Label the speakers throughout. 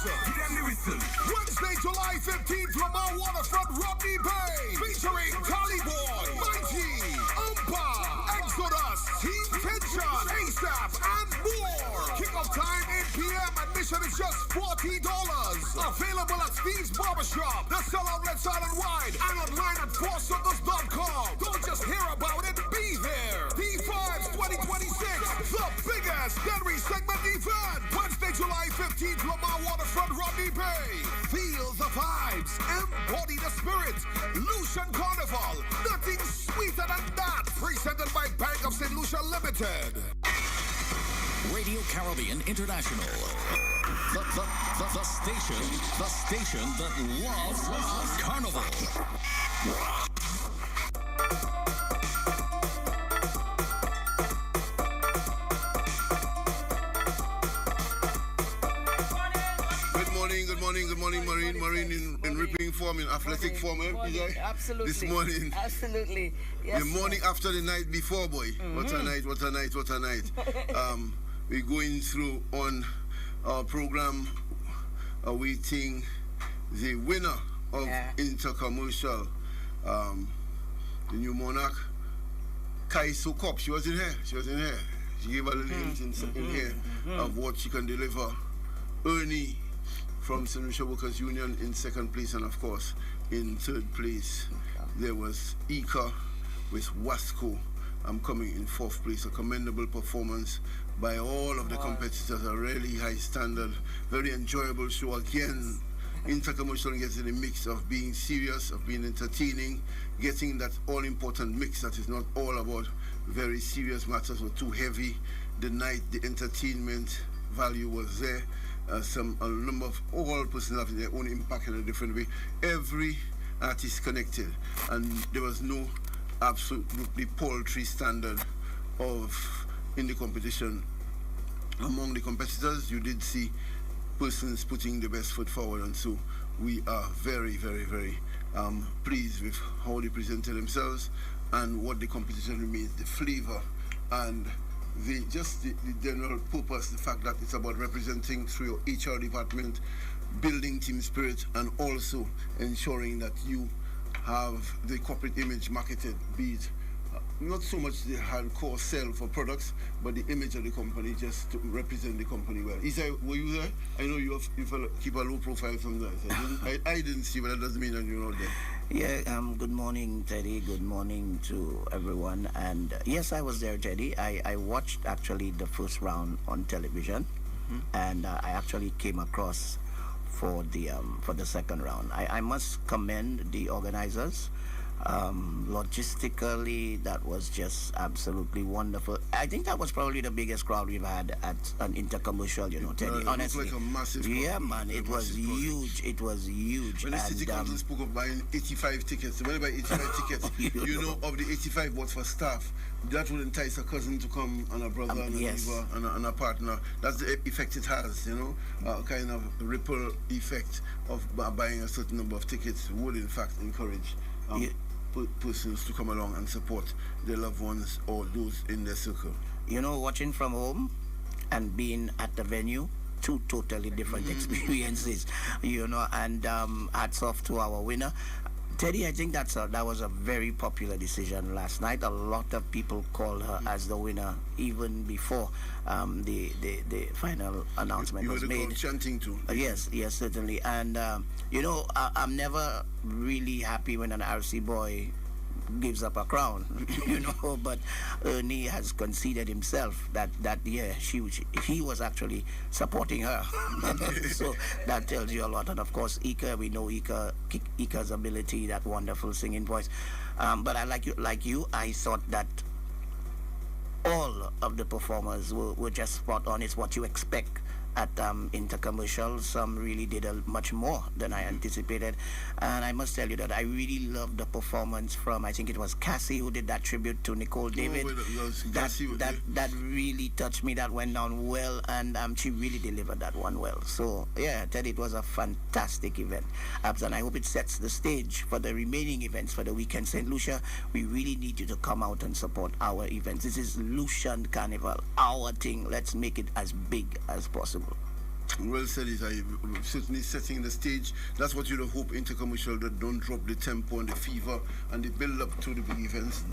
Speaker 1: Wednesday, July 15th from our waterfront Rodney Bay. Featuring Tallyboy, Mighty, Umpa, Exodus, Team Tension, ASAP, and more. Kick-off time 8 p.m. Admission is just $40. Available at Steve's Barbershop, the Cell Outlets Island-wide, and online at foursuckers.com. Don't just hear about it, be there. D5's 2026, the biggest Denry segment event. Wednesday, July 15th, Lamar Waterfront, Rodney Bay. Feel the vibes, embody the spirit. Lucian Carnival, nothing sweeter than that. Presented by Bank of St. Lucia Limited.
Speaker 2: Radio Caribbean International. The station that loves Carnival.
Speaker 3: Good morning, Marine in ripping form, in athletic form,
Speaker 4: Absolutely.
Speaker 3: This morning.
Speaker 4: Absolutely. Yes,
Speaker 3: the morning after the night before, boy. Mm-hmm. What a night. We're going through on our program, awaiting the winner of Intercommercial, the new monarch, Kaiso Cup. She was in here. She gave her the names in here of what she can deliver. Ernie from St. Lucia Workers Union in second place, and of course in third place there was Ika with Wasco. I'm coming in fourth place. A commendable performance by all of the competitors. A really high standard, very enjoyable show. Again, Intercommercial gets in a mix of being serious, of being entertaining, getting that all-important mix that is not all about very serious matters or too heavy. The night, the entertainment value was there. A number of all persons having their own impact in a different way. Every artist connected, and there was no absolutely paltry standard in the competition. Among the competitors, you did see persons putting the best foot forward, and so we are very, very, very pleased with how they presented themselves and what the competition remains, the flavor and the general purpose, the fact that it's about representing through your HR department, building team spirit, and also ensuring that you have the corporate image marketed, be it not so much the hardcore sell for products, but the image of the company, just to represent the company well. Isa, were you there? I know you keep a low profile sometimes. I didn't see, but that doesn't mean that you're not there.
Speaker 5: Yeah, good morning, Teddy. Good morning to everyone. And yes, I was there, Teddy. I watched actually the first round on television, and I actually came across for the second round. I must commend the organizers. Logistically, that was just absolutely wonderful. I think that was probably the biggest crowd we've had at an Intercommercial, Teddy. Honestly,
Speaker 3: like a massive crowd.
Speaker 5: Man, it was huge. It was huge.
Speaker 3: When the city council spoke of buying 85 tickets, when they buy 85 tickets, of the 85 was for staff. That would entice a cousin to come, and a brother, and a neighbor, and a partner. That's the effect it has, a kind of ripple effect of buying a certain number of tickets would in fact encourage persons to come along and support their loved ones or those in their circle.
Speaker 5: Watching from home and being at the venue, two totally different experiences, and hats off to our winner. Teddy, I think that was a very popular decision last night. A lot of people called her as the winner even before the final announcement was made.
Speaker 3: You were chanting too.
Speaker 5: Yes, certainly. And I'm never really happy when an RC boy gives up a crown, but Ernie has conceded himself that he was actually supporting her. So that tells you a lot. And of course, Ika, we know Ika's ability, that wonderful singing voice. But I like you, I thought that all of the performers were just spot on. It's what you expect at Intercommercial. Some really did much more than I anticipated, and I must tell you that I really loved the performance from, I think it was Cassie who did that tribute to Nicole David. That really touched me. That went down well, and she really delivered that one well. So yeah, Ted, it was a fantastic event, and I hope it sets the stage for the remaining events for the weekend. St. Lucia, we really need you to come out and support our events. This is Lucian Carnival, our thing. Let's make it as big as possible.
Speaker 3: Well said, is I certainly setting the stage. That's what you'd have hoped intercommercial, that don't drop the tempo and the fever and the build up to the big events.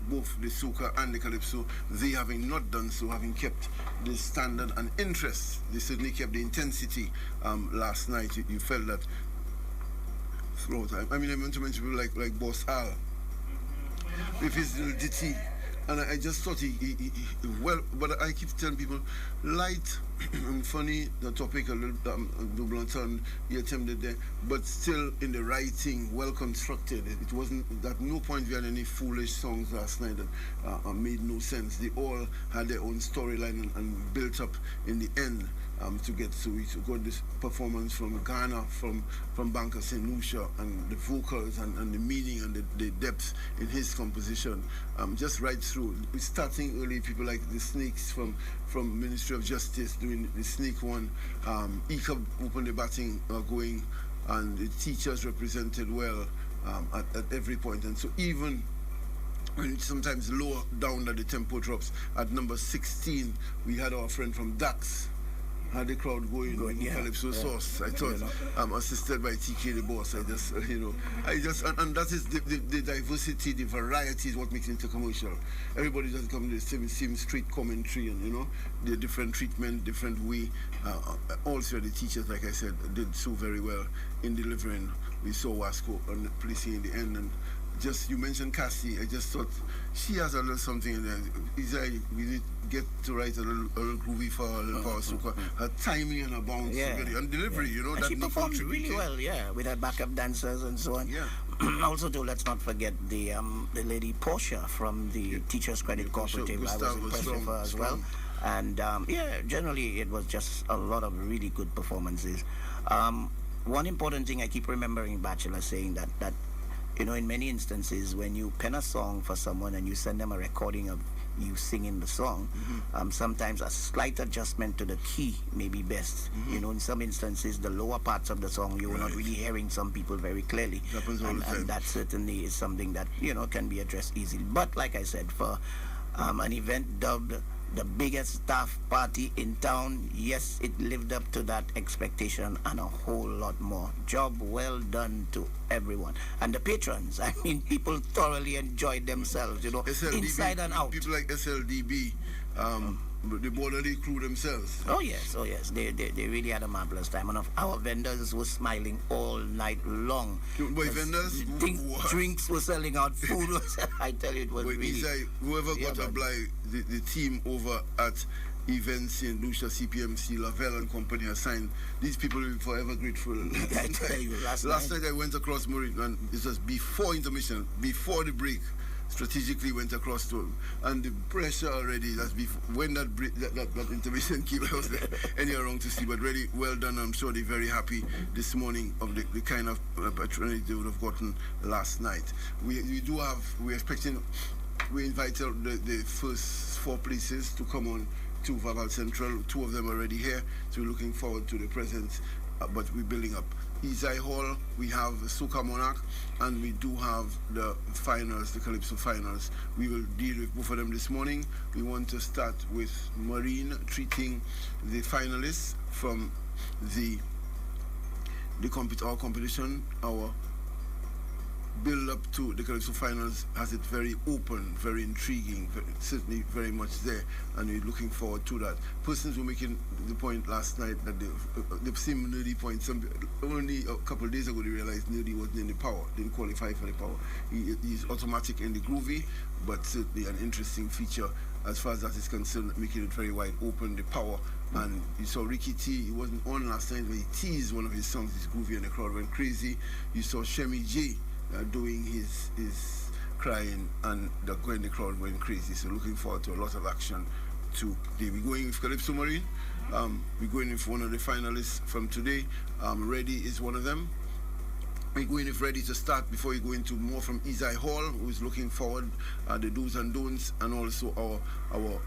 Speaker 3: Both the soca and the calypso, they having not done so, having kept the standard and interest. They certainly kept the intensity. Last night, you felt that throughout time. I mean, I want to mention people like Boss Al, with his little ditty. And I just thought he well, but I keep telling people, light and funny, the topic a little double turn, he attempted there, but still in the writing, well constructed. It wasn't, at no point we had any foolish songs last night that made no sense. They all had their own storyline and built up in the end. To get so we got this performance from Ghana, from Banker St. Lucia, and the vocals and the meaning and the depth in his composition, just right through. Starting early, people like the Snakes from Ministry of Justice doing the Snake one. Ika opened the batting going, and the teachers represented well at every point. And so even when sometimes lower down that the tempo drops, at number 16, we had our friend from Dax. Had the crowd going Calypso Sauce. I thought, assisted by TK the boss. And that is the diversity, the variety is what makes it intercommercial. Everybody doesn't come to the same street commentary, and the different treatment, different way. Also, the teachers, like I said, did so very well in delivering. We saw Wasco and placing in the end, and just, you mentioned Cassie. I just thought she has a little something in there. We need to get to write a little groovy for her, a little power soca. Her timing and her bounce, and delivery,
Speaker 5: And she performed really well, with her backup dancers and so on. Also, too, let's not forget the lady Portia from the Teachers Credit Cooperative. I was impressed with her as well. And generally it was just a lot of really good performances. One important thing I keep remembering Bachelor saying that in many instances, when you pen a song for someone and you send them a recording of you singing the song, sometimes a slight adjustment to the key may be best. In some instances, the lower parts of the song, you're not really hearing some people very clearly. And that certainly is something that, can be addressed easily. But like I said, for an event dubbed the biggest staff party in town, yes, it lived up to that expectation and a whole lot more. Job well done to everyone. And the patrons, I mean, people thoroughly enjoyed themselves,
Speaker 3: SLDB,
Speaker 5: inside and out.
Speaker 3: People like SLDB, the borderly crew themselves.
Speaker 5: Oh yes, they really had a marvelous time, and our vendors were smiling all night long.
Speaker 3: Boy, vendors,
Speaker 5: drinks were selling out, food was. I tell you, it was really.
Speaker 3: Whoever got a blind, the team over at events in Lucia, CPMC, Vaval and company assigned. These people will be forever grateful.
Speaker 5: I tell you, last night
Speaker 3: I went across Maureen, and it was before intermission, before the break. Strategically went across to him, and the pressure already. That's before when that intermission came. I was there anyhow wrong to see, but really well done. I'm sure they're very happy this morning of the kind of patronage they would have gotten last night. We're expecting. We invited the first 4 places to come on to Vaval Central. 2 of them are already here, so we're looking forward to the presence. But we're building up. Izai Hall, we have Soca Monarch, and we do have the finals, the Calypso finals. We will deal with both of them this morning. We want to start with Marine treating the finalists from our competition. Our build up to the Calypso finals has it very open, very intriguing, certainly very much there, and we're looking forward to that. Persons were making the point last night that the same nerdy point. Only a couple of days ago they realized nerdy wasn't in the power, didn't qualify for the power. He's automatic in the groovy, but certainly an interesting feature as far as that is concerned, making it very wide open, the power. And you saw Ricky T, he wasn't on last night, but he teased one of his songs, his groovy, and the crowd went crazy. You saw Shemi J doing his crying, and the crowd went crazy. So looking forward to a lot of action today. We're going with Calypso Marine. We're going with one of the finalists from today. Reddy is one of them. We're going with Reddy to start before we go into more from Izai Hall, who is looking forward, the do's and don'ts, and also our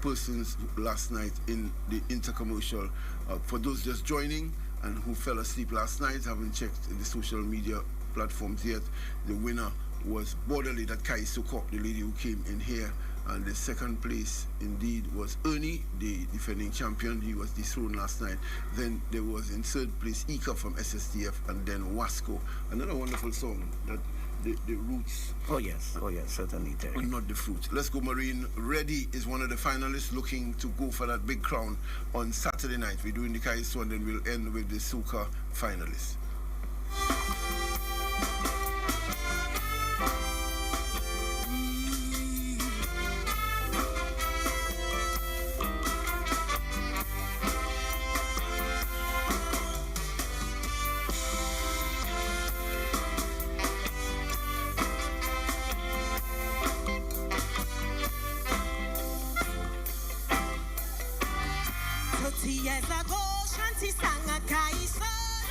Speaker 3: persons last night in the intercommercial. For those just joining and who fell asleep last night, haven't checked the social media platforms yet, the winner was Borderly, that Kai Sokok, the lady who came in here And the second place indeed was Ernie, the defending champion. He was dethroned last night. Then there was in third place Ika from SSTF, and then Wasco. Another wonderful song that the roots.
Speaker 5: Oh yes, certainly, Terry.
Speaker 3: Not the fruit. Let's go, Marine. Reddy is one of the finalists looking to go for that big crown on Saturday night. We're doing the Kaiso and then we'll end with the Soca finalists.
Speaker 6: Years ago, Shanti sang a Kaiso.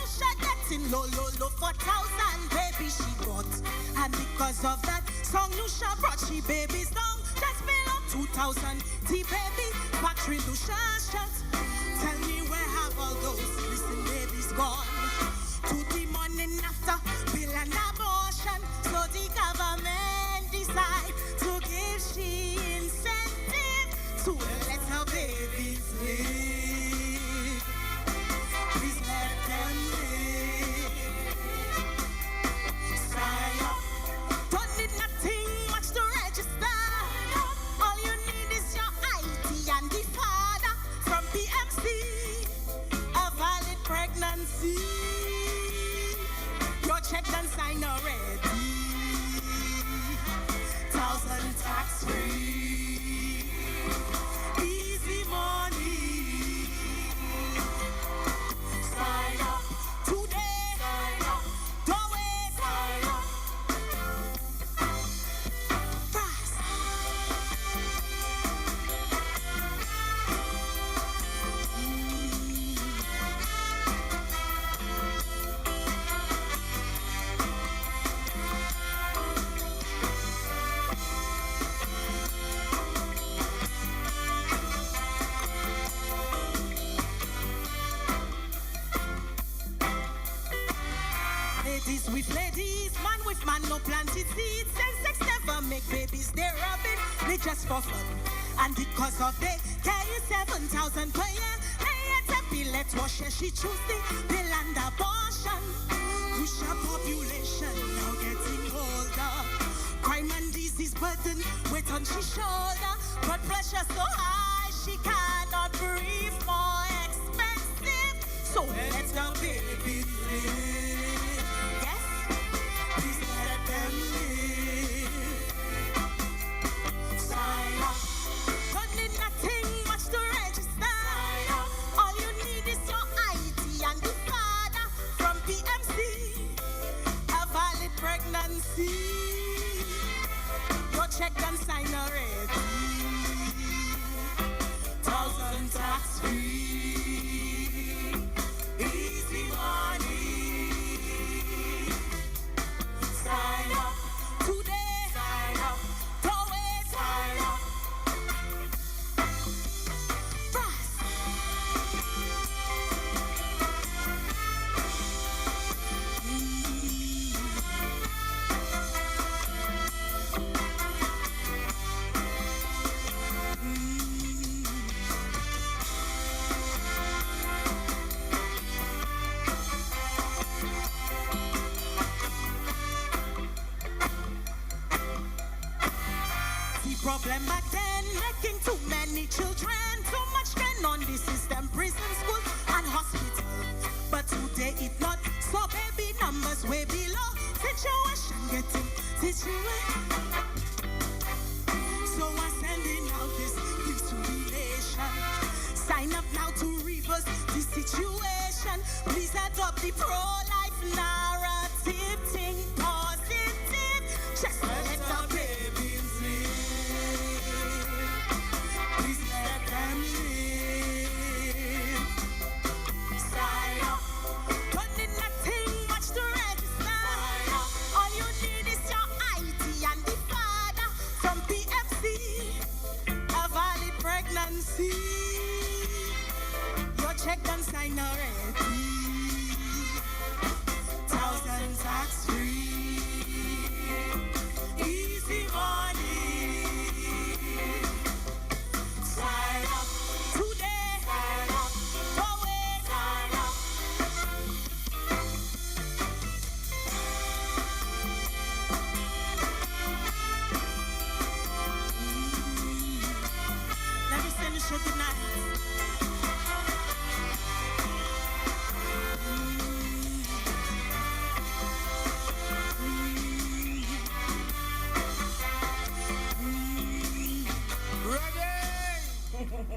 Speaker 6: She getting low for 1,000 baby she got. And because of that song, Lucia brought she babies down. Just below 2,000 T-baby, factory Lucia shut. Tell me where have all those listen babies gone? To the morning after bill and abortion. So the government decide to give she incentive to let her babies live. Please let them live. Sign up. Don't need nothing much to register. All you need is your ID and the father from PMC. A valid pregnancy. Your check done sign already. 1,000 tax free. Easy money. Sign up today. Sign up. Don't wait. Sign up. Fast. Ladies with ladies, man with man, no planted seeds. Sex never make babies, they're rubbing, they just for fun. And because of they carry 7,000 per year, they yet a bill, let's wash her, she choose the bill and abortion. Push her population, now getting older. Crime and disease burden, weight on she shoulder. Blood pressure so high, she cannot breathe, more expensive. So let the babies live. Pregnancy, your check and sign already. 1,000 tax free, easy money. Sign up today. Sign up. Don't wait. Sign up. Fast. Problem back then, making too many children, too much strain on the system, prison, school, and hospital. But today it not, so baby numbers way below. Situation getting situation. So I'm sending out this to the nation. Sign up now to reverse the situation. Please adopt the pro-life narrative, think positive. Just let the babies live. Pregnancy, your check done sign already.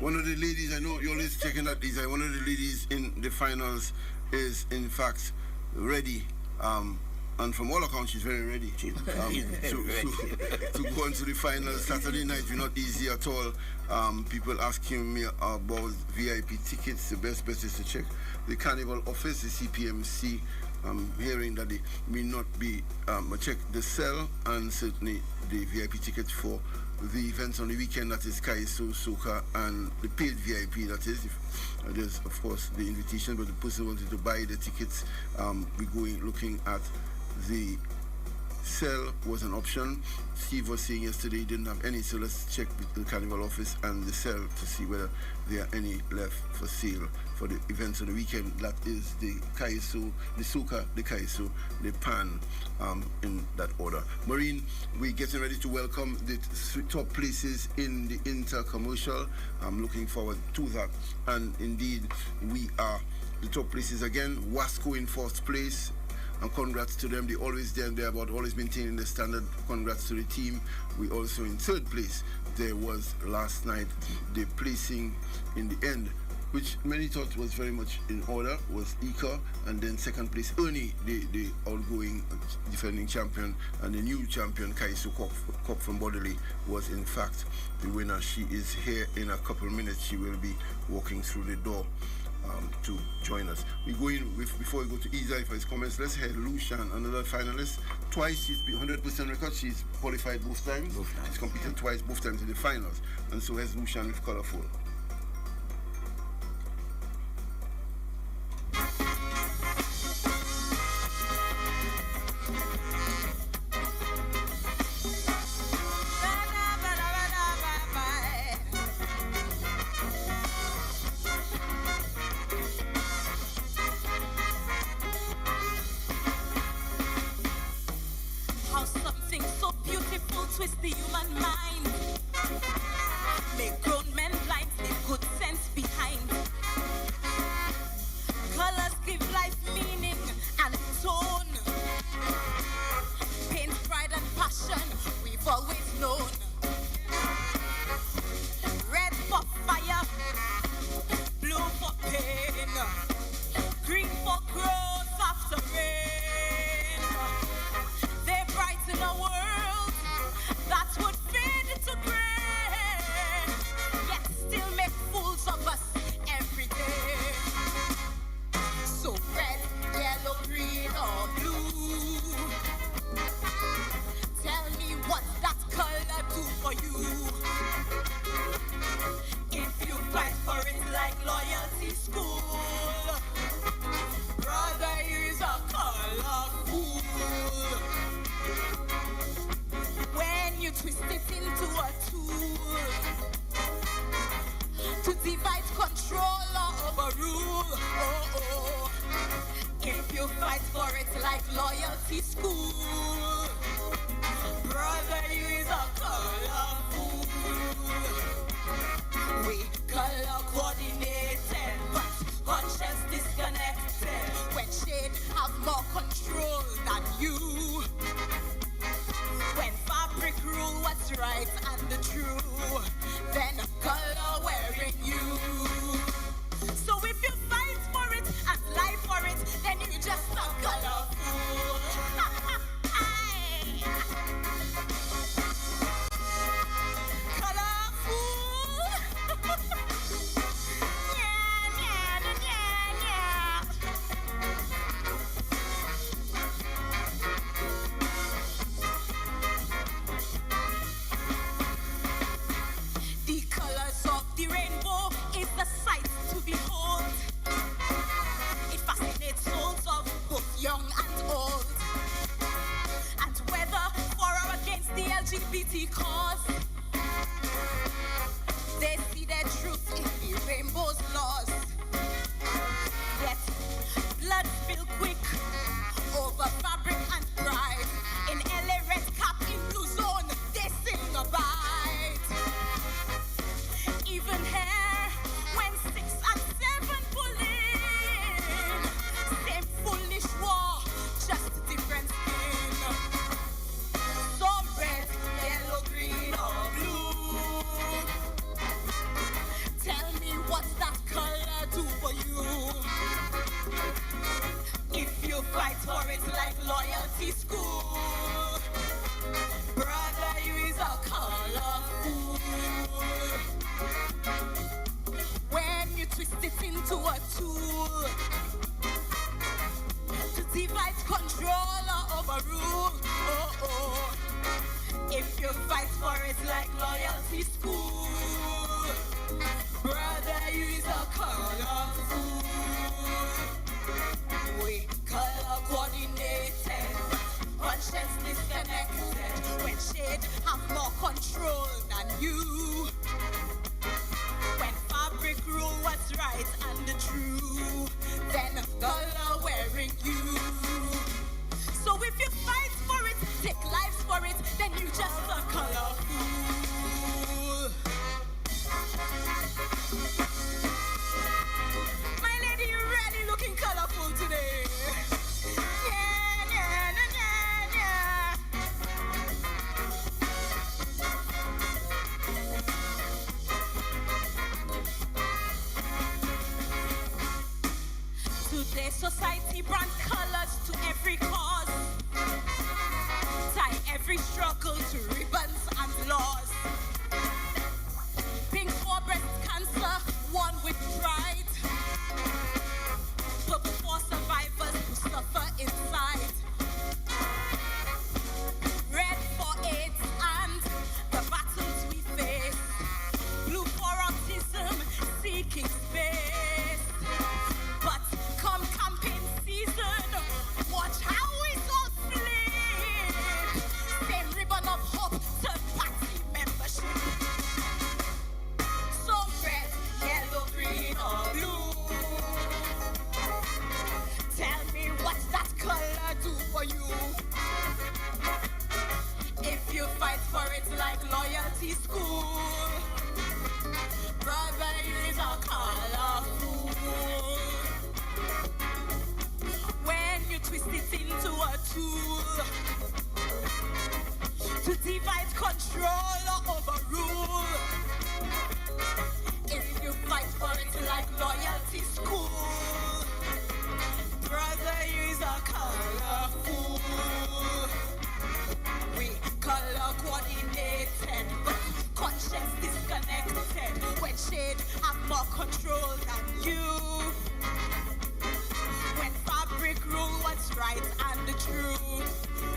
Speaker 3: One of the ladies, I know you're always checking that these. One of the ladies in the finals is in fact ready. And from all accounts, she's very ready to go into the finals. Saturday night will not easy at all. People asking me about VIP tickets. The best bet is to check the Carnival office, the CPMC. I'm hearing that they may not be check the cell and certainly the VIP tickets for the events on the weekend, that is Kaiso, Soca, and the paid VIP, that is. There's, of course, the invitation, but the person wanted to buy the tickets. We're going looking at the cell was an option. Steve was saying yesterday he didn't have any, so let's check the Carnival office and the cell to see whether there are any left for sale for the events of the weekend. That is the Kaiso, the Soca, the Kaiso, the Pan, in that order. Maureen, we're getting ready to welcome the top places in the inter-commercial. I'm looking forward to that. And indeed, we are the top places again. Wasco in fourth place. And congrats to them. They're always there and thereabout, always maintaining the standard. Congrats to the team. We also in third place. There was last night the placing in the end, which many thought was very much in order, was Ika, and then second place Ernie, the outgoing defending champion, and the new champion Kaiso Kop from Bodley was in fact the winner. She is here in a couple of minutes. She will be walking through the door to join us. We go in with, before we go to Izai for his comments, let's hear Lucian, another finalist. Twice she's been 100% record. She's qualified both times. She's competed twice, both times in the finals. And so has Lucian with Colorful.
Speaker 6: Twist the human mind. Make grown men blind, leave good sense behind. Colors give life meaning and tone. Pain, pride, and passion we've always known. Red for fire, blue for pain, green for growth after rain. They brighten our world that would fade to gray, yet still make fools of us every day. So red, yellow, green, or blue, tell me what that color do for you. If you fight for it like loyalty school, brother, you is a colorful. When you twist it into a tool to divide, control, or overrule. Oh, oh. If you fight for it like loyalty school, brother, you is a colorful. We color coordinated, but conscience disconnected. When shade have more control than you. When fabric rule what's right and the true, then color wearing you. So if you fight for it and lie for it, then you just a colorful. The rainbow is the sight to behold. It fascinates souls of both young and old. And whether for or against the LGBT cause, they see their truth in the rainbow's laws. Yet blood spill quick over fabric and pride. In LA red cap, in blue zone, they sing a bite. Even hair when 6 and 7 pull in. Same foolish war, just different skin. So red, yellow, green, for it like loyalty school. Brother, you is a colorful. When you twist it into a tool to divide, control, or overrule. Oh, oh. If you fight for it like loyalty school, brother, you is a colorful. We color coordinated, conscience disconnected. When shade have more control than you. When fabric rule what's right and the true, then color wearing you. So if you fight for it, take lives for it, then you just a colorful. My lady, you really looking colorful today. Yeah, yeah, yeah, yeah, yeah. Today society brand colors to every cause. Tie every struggle to ribbons and laws. Pink for breast cancer, one with pride. Purple for survivors who suffer inside. Red for AIDS and the battles we face. Blue for autism, seeking space. But come campaign season, watch how we all flip. Same ribbon of hope, third party membership. So red, yellow, green, or blue. Tell me what that color do for you. If you fight for it like loyalty school, brother, you is a colorful. When you twist it into a tool to divide, control, or overrule. If you fight for it like loyalty school, brother, you is a colorful. We color coordinated, but conscience disconnected. When shade have more control than you. When fabric rule what's right and the truth,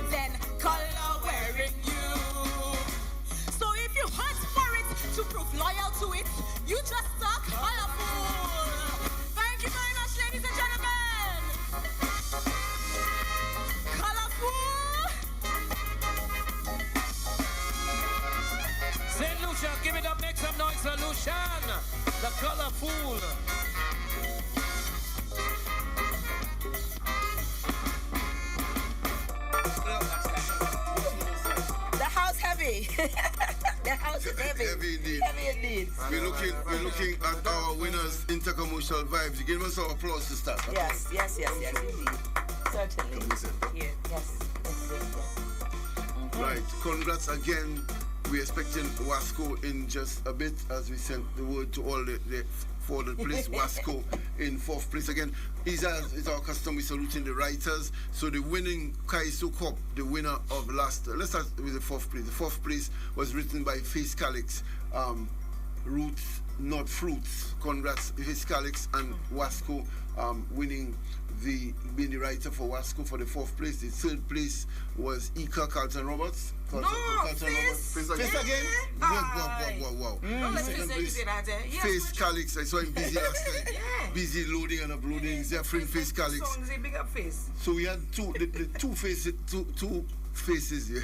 Speaker 6: then color wearing you. So if you hunt for it to prove loyal to it, you just are colorful. Thank you very much, ladies and gentlemen. Colorful.
Speaker 7: St. Lucia, give it up, make some noise, St. Lucian. The colorful.
Speaker 4: The house heavy. The house is heavy.
Speaker 3: Heavy indeed.
Speaker 4: Heavy indeed.
Speaker 3: We're looking at our winners' intercommercial vibes. Give us some applause to start. Okay?
Speaker 4: Yes, indeed. Certainly. Yeah. Yes.
Speaker 3: Right. Congrats again. We're expecting Wasco in just a bit as we sent the word to all the for the place. Wasco in fourth place again. It's our custom. We saluting the writers. So the winning Kaiso Cup, the winner of last. Let's start with the fourth place. The fourth place was written by Face Calix. Roots, not fruits. Congrats, Face Calix and Wasco winning being the writer for Wasco for the fourth place. The third place was Ika Carlton Roberts.
Speaker 4: Face
Speaker 3: again? Wow. Second place, Face Calix. I saw him busy last night. Busy loading and uploading. Zephyrin Face Calix.
Speaker 4: Big up face.
Speaker 3: So we had the two faces, two faces. Yeah.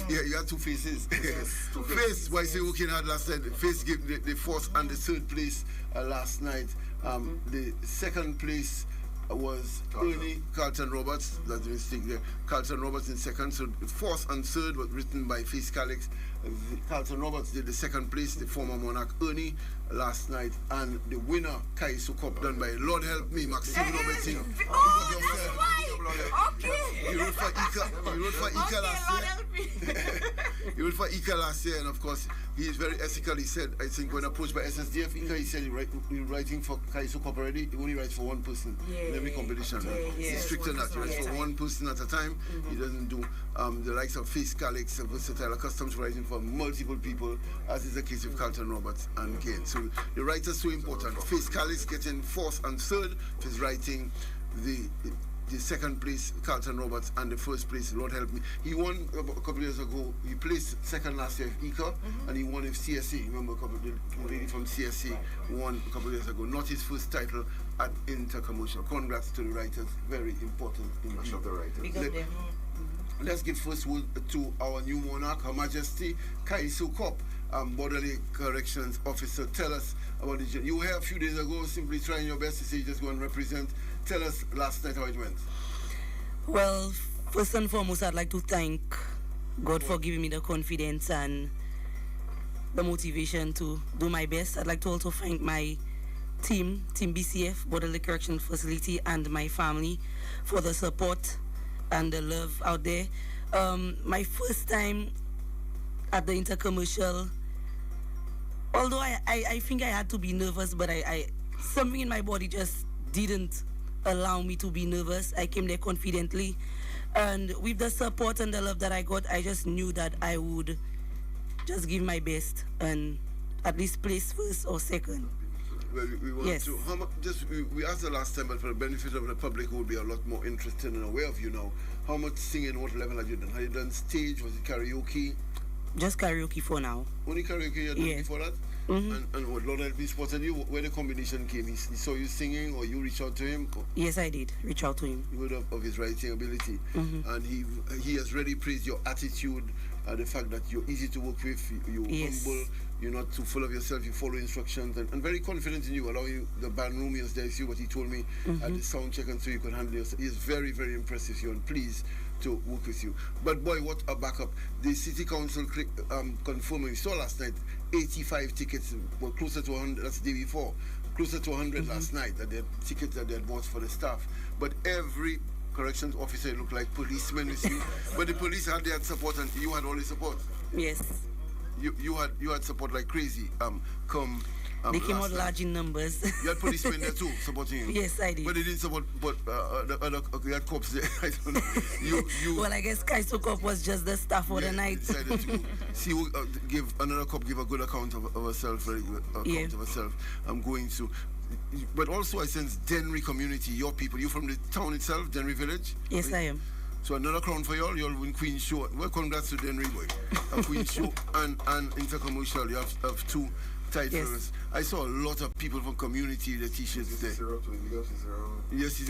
Speaker 3: You had two faces. Face, why say working hard last night? Face gave the fourth and the third place last night. The second place was Ernie Carlton Roberts. That's the mistake there. Carlton Roberts in second. So the fourth and third was written by Face Calix. Carlton Roberts did the second place, the former monarch Ernie last night, and the winner Kaiso Cup done by Lord help me, Maxime Robertson.
Speaker 4: Oh, that's why. Okay.
Speaker 3: You wrote for Ika last night. He went for Ika last year, and of course, he is very ethical. He said, I think when approached by SSDF, Ika, he said he's writing for Kaiso Cup already. He only writes for one person in every competition. He's strict on that. He writes for one person at a time. He doesn't do the likes of Face Calix, Versatile, accustomed to writing for multiple people, as is the case with Carlton Roberts and Kane. So the writer's so important. Face Calix getting fourth and third to his writing, the second place, Carlton Roberts, and the first place, Lord help me. He won a couple of years ago. He placed second last year with ICA, and he won with CSA. Remember, a couple of the lady from CSA won a couple of years ago. Not his first title at Intercommercial. Congrats to the writers. Very important in the writers. Let's give first word to our new monarch, Her Majesty Kaiso Kop, Borderly Corrections Officer. Tell us about the journey. You were here a few days ago, simply trying your best to say you just go and represent. Tell us last night how it went.
Speaker 8: Well, first and foremost, I'd like to thank God for giving me the confidence and the motivation to do my best. I'd like to also thank my team BCF, Borderly Correction Facility, and my family for the support and the love out there. My first time at the Intercommercial, although I think I had to be nervous, but I something in my body just didn't allow me to be nervous. I came there confidently, and with the support and the love that I got, I just knew that I would just give my best and at least place first or second.
Speaker 3: Well, we want to. How much? We asked the last time, but for the benefit of the public who will be a lot more interested and aware of you now, how much singing? What level have you done? Have you done stage? Was it karaoke?
Speaker 8: Just karaoke for now.
Speaker 3: Only karaoke you had done before that? And what, Lord help me, spotted you? Where the combination came? He saw you singing, or you reached out to him?
Speaker 8: Yes, I did. Reach out to him.
Speaker 3: You heard of his writing ability. And he has really praised your attitude, the fact that you're easy to work with, you're humble, you're not too full of yourself, you follow instructions, and very confident in you, allowing the band room is there, see what he told me at the sound check, and so you can handle yourself. He is very, very impressive here, and pleased to work with you. But boy, what a backup. The City Council confirming, we saw last night, 85 tickets, were closer to 100, that's the day before, closer to 100 last night, that they had tickets that they had bought for the staff. But every corrections officer looked like policemen with you. But the police had their support, and you had all the support.
Speaker 8: Yes.
Speaker 3: You had support like crazy.
Speaker 8: They came out large in numbers.
Speaker 3: You had policemen there too supporting you.
Speaker 8: Yes, I did.
Speaker 3: But they didn't support. But the other you had cops there. I don't know.
Speaker 8: Well, I guess Kaiso Cop was just the staff for the night.
Speaker 3: Decided to see who give another cop give a good account of herself, very good account of herself. I'm going to. But also, I sense Denry community, your people. You from the town itself, Denry village?
Speaker 8: Yes, I am.
Speaker 3: So another crown for y'all. Y'all win Queen Show. Well, congrats to Denry boy. Queen Show and Intercommercial. You have two titles. Yes. I saw a lot of people from community with the t-shirts there. Yes,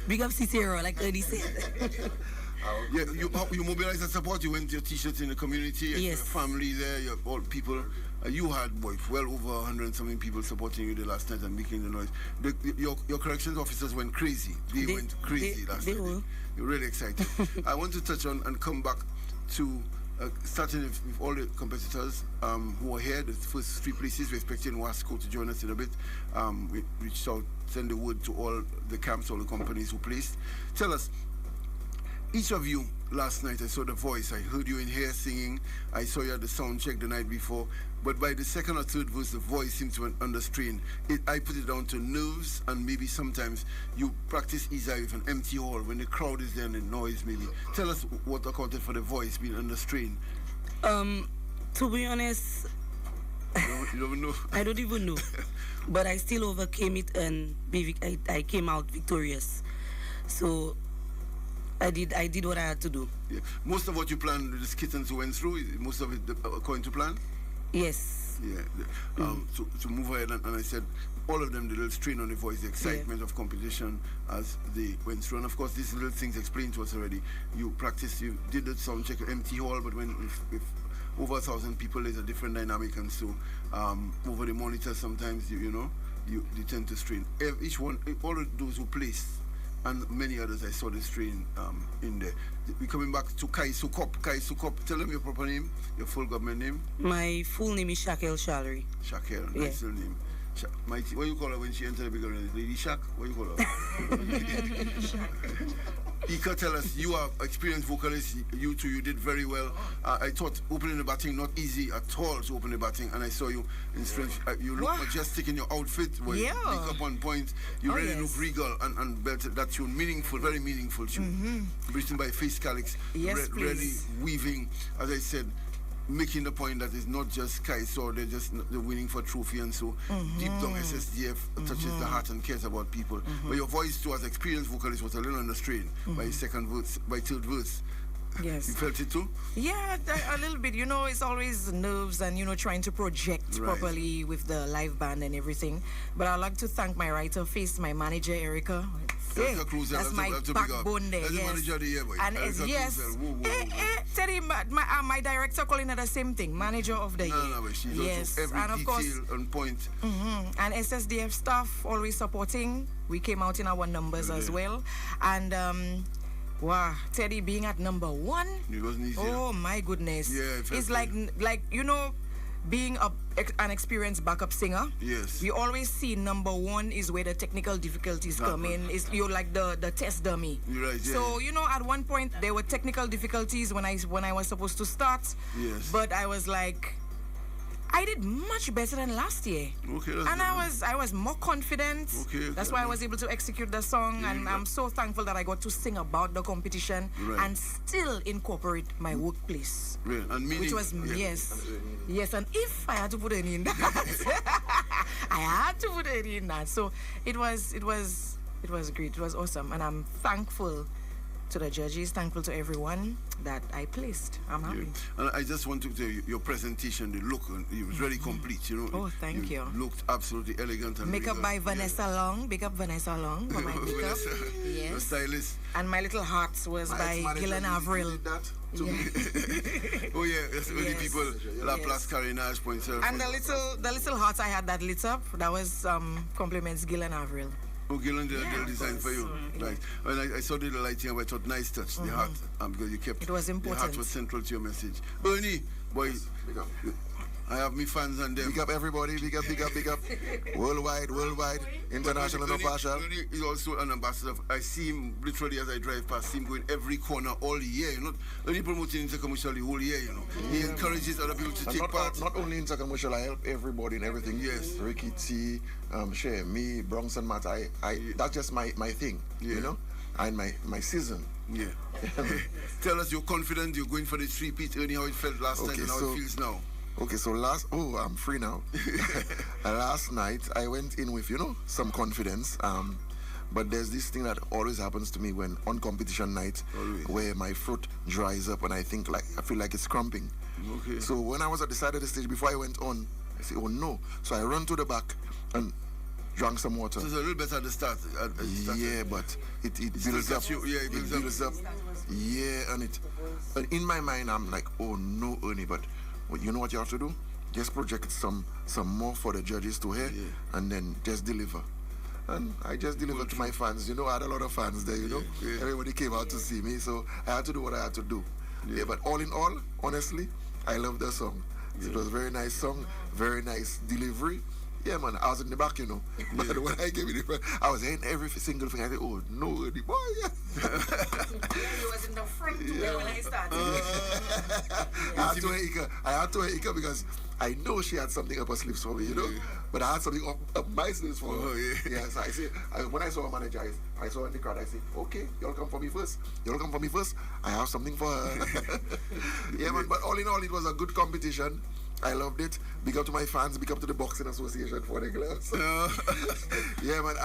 Speaker 8: big up Cicero, like Ernie said.
Speaker 3: Yeah, you mobilized and support. You went to your t-shirts in the community.
Speaker 8: Yes.
Speaker 3: Your family there, your all people. You had well over 100 and something people supporting you the last night and making the noise. Your corrections officers went crazy. They went crazy last night. They were really excited. I want to touch on and come back to starting with all the competitors who are here. The first three places, we're expecting Wasco to join us in a bit. We reached out, send the word to all the camps, all the companies who placed. Tell us, each of you, last night I saw the voice. I heard you in here singing. I saw you at the sound check the night before. But by the second or third verse, the voice seemed to be under strain. I put it down to nerves, and maybe sometimes you practice easier with an empty hall when the crowd is there and the noise maybe. Tell us what accounted for the voice being under strain.
Speaker 8: To be honest,
Speaker 3: you don't know.
Speaker 8: I don't even know. But I still overcame it, and I came out victorious. So I did what I had to do.
Speaker 3: Yeah. Most of what you planned, the kittens who went through, most of it according to plan?
Speaker 8: Yes.
Speaker 3: Yeah. To move ahead, and I said, all of them, the little strain on the voice, the excitement of competition as they went through. And of course, these little things explained to us already. You practiced, you did the sound check, empty hall, but when if over 1,000 people, there's a different dynamic, and so over the monitor, sometimes you tend to strain. Each one, all of those who placed, and many others, I saw the strain in there. We're coming back to Kaiso Kop. Kaiso Kop, tell them your proper name, your full government name.
Speaker 8: My full name is Shakel Shallery.
Speaker 3: Shakel, nice little name. Mighty, what you call her when she entered the big arena? Lady Shak? What you call her? Ika, tell us, you are experienced vocalist. You two, you did very well. I thought opening the batting not easy at all to open the batting, and I saw you in strength. You look majestic in your outfit. Makeup on point. You really look regal and better. That tune, meaningful, very meaningful tune. Written by Face Calix.
Speaker 9: Yes,
Speaker 3: really weaving, as I said, making the point that it's not just Kai Saw, they're winning for trophy, and so deep down SSDF touches the heart and cares about people. But your voice too, as experienced vocalist, was a little under strain by third verse.
Speaker 9: Yes.
Speaker 3: You felt it too?
Speaker 9: Yeah, a little bit. You know, it's always nerves and, you know, trying to project properly with the live band and everything. But I'd like to thank my writer, my manager, Erica. That's my backbone there.
Speaker 3: That's the manager of the year, boy.
Speaker 9: And yes. Teddy, my director calling her the same thing, manager of the year.
Speaker 3: No, but she's also every detail on point.
Speaker 9: And SSDF staff always supporting. We came out in our numbers as well. And wow, Teddy being at number 1.
Speaker 3: It wasn't easy.
Speaker 9: Oh my goodness.
Speaker 3: Yeah,
Speaker 9: it's like you know, being an experienced backup singer.
Speaker 3: Yes.
Speaker 9: We always see number 1 is where the technical difficulties come in. Is you're like the test dummy.
Speaker 3: You're right. Yeah.
Speaker 9: So you know, at one point there were technical difficulties when I was supposed to start.
Speaker 3: Yes.
Speaker 9: But I was like, I did much better than last year.
Speaker 3: Okay.
Speaker 9: And I was more confident.
Speaker 3: Okay.
Speaker 9: That's why I was able to execute the song, and I'm so thankful that I got to sing about the competition and still incorporate my workplace.
Speaker 3: Right. And meaning,
Speaker 9: which was yes. And if I had to put any in that, I had to put any in that. So it was great. It was awesome, and I'm thankful to the judges, thankful to everyone that I placed. I'm happy.
Speaker 3: And I just want to say your presentation, the look, it was very complete, you know.
Speaker 9: Oh, thank you.
Speaker 3: Looked absolutely elegant and
Speaker 9: makeup by Vanessa Long. Big up Vanessa Long for my makeup. Yes.
Speaker 3: The stylist.
Speaker 9: And my little hearts was by Gillen Avril.
Speaker 3: Oh yeah, that's many people. La Place Carinage points out.
Speaker 9: And the little hearts I had that lit up, that was compliments Gillen Avril.
Speaker 3: Oh, Gillen did a design for you. Right. And I saw the lighting and I thought, nice touch, the heart. Because you kept
Speaker 9: it was important.
Speaker 3: The heart was central to your message. Ernie, boy, I have me fans and them.
Speaker 10: Big up everybody, big up. Worldwide, international, no partial.
Speaker 3: Ernie is also an ambassador. I see him literally as I drive past him going every corner all year. You know, Ernie promoting intercommercial the whole year, you know. He encourages other people to take part.
Speaker 10: Not only intercommercial, I help everybody in everything.
Speaker 3: Yes.
Speaker 10: Ricky T, Share, me, Bronx and Matt. That's just my thing, you know, and my season.
Speaker 3: Yeah. Tell us, you're confident you're going for the 3-peat, Ernie, how it felt last time and how it feels now.
Speaker 10: Okay, so I'm free now. Last night I went in with, you know, some confidence. But there's this thing that always happens to me when on competition night, where my throat dries up and I feel like it's cramping.
Speaker 3: Okay.
Speaker 10: So when I was at the side of the stage before I went on, I say, oh no. So I run to the back and drank some water.
Speaker 3: So it's a little better at the start.
Speaker 10: Yeah, but it builds up.
Speaker 3: It builds up.
Speaker 10: Yeah, and in my mind I'm like, oh no, Ernie, but you know what you have to do? Just project some more for the judges to hear, and then just deliver. And I just delivered to my fans. You know, I had a lot of fans there, you know. Everybody came out to see me, so I had to do what I had to do. Yeah, but all in all, honestly, I love the song. It was a very nice song, very nice delivery. Yeah, man, I was in the back, you know. But when I gave it, I was hearing every single thing. I said, oh, no, Eddie, boy,
Speaker 9: yeah. You was in the front when I started.
Speaker 10: I had to Ika because I know she had something up her sleeves for me, you know. But I had something up my sleeves for her. Yeah, so I said, when I saw her manager, I saw her in the crowd, I said, okay, you'll come for me first. I have something for her. Yeah, man, but all in all, it was a good competition. I loved it. Big up to my fans. Big up to the Boxing Association for the gloves. Yeah, man.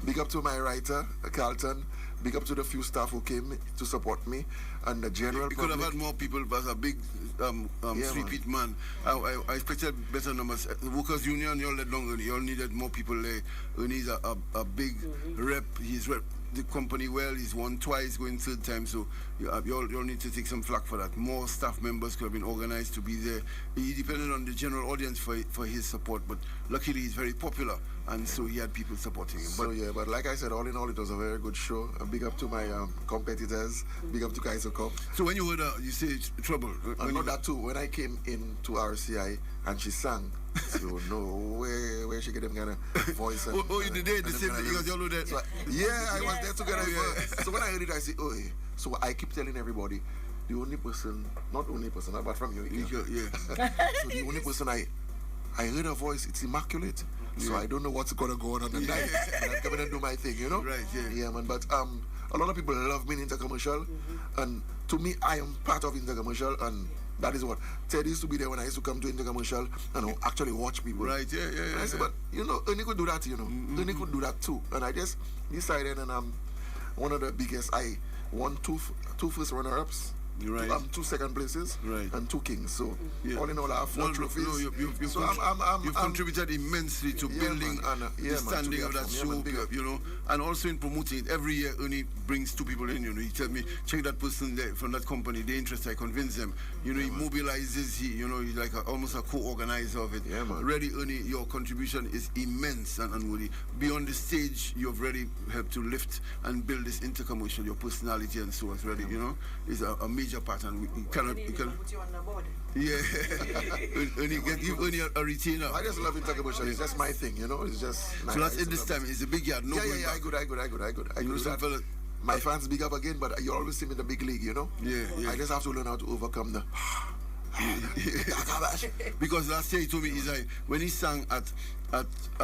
Speaker 10: Big up to my writer, Carlton. Big up to the few staff who came to support me and the general
Speaker 3: public.
Speaker 10: You could have
Speaker 3: had more people, but as a big 3-peat man. I expected better numbers. The Workers' Union, you all let long. You all needed more people there. Ernie's a big rep. He's rep the company well. He's won twice, going third time. So you all need to take some flack for that. More staff members could have been organized to be there. He depended on the general audience for his support, but luckily he's very popular and so he had people supporting him.
Speaker 10: So yeah, but like I said, all in all, it was a very good show. Big up to my competitors. Big up to Kaiser Cup.
Speaker 3: So when you heard you say Trouble,
Speaker 10: not that too. When I came into RCI and she sang, so no where she get them kind of voice. And,
Speaker 3: you did the same thing because you all that.
Speaker 10: So I was there together. So when I heard it, I said, oh yeah. So I keep telling everybody, the only person, not only person, apart from you, so the only person I heard her voice, it's immaculate. So I don't know what's gonna go on the night. But I'm coming and do my thing, you know?
Speaker 3: Right,
Speaker 10: Yeah, man. But a lot of people love me in Intercommercial, and to me, I am part of Intercommercial, and that is what Ted used to be there when I used to come to Intercommercial and actually watch people.
Speaker 3: Right, yeah.
Speaker 10: I said, but you know, Ernie could do that, you know. Ernie could do that too, and I just decided, and I'm one of the biggest. I won two first runner-ups.
Speaker 3: Right.
Speaker 10: 2 second places,
Speaker 3: right,
Speaker 10: and 2 kings. So all in all, I have 4 trophies.
Speaker 3: No, you've contributed immensely to building the standing of that show, you know, and also in promoting it. Every year, Ernie brings 2 people in. You know, he tells me, check that person there from that company. They're interested. I convince them. You know, he mobilizes. He's like almost a co-organizer of it.
Speaker 10: Yeah, man.
Speaker 3: Really, Ernie, your contribution is immense and unworthy. Beyond the stage, you've really helped to lift and build this Intercommercial. Your personality and so on, really, you know, is a major part, and we cannot.
Speaker 9: Put you on the board.
Speaker 3: Yeah, and you give only a retainer.
Speaker 10: I just love Intercommercial. It's just my thing, you know. It's just.
Speaker 3: So that's it this time. It's a big yard. No going back.
Speaker 10: I good. My fans big up again, but you always see me in the big league, you know.
Speaker 3: Yeah.
Speaker 10: I just have to learn how to overcome the.
Speaker 3: Because last year he told me he's like when he sang as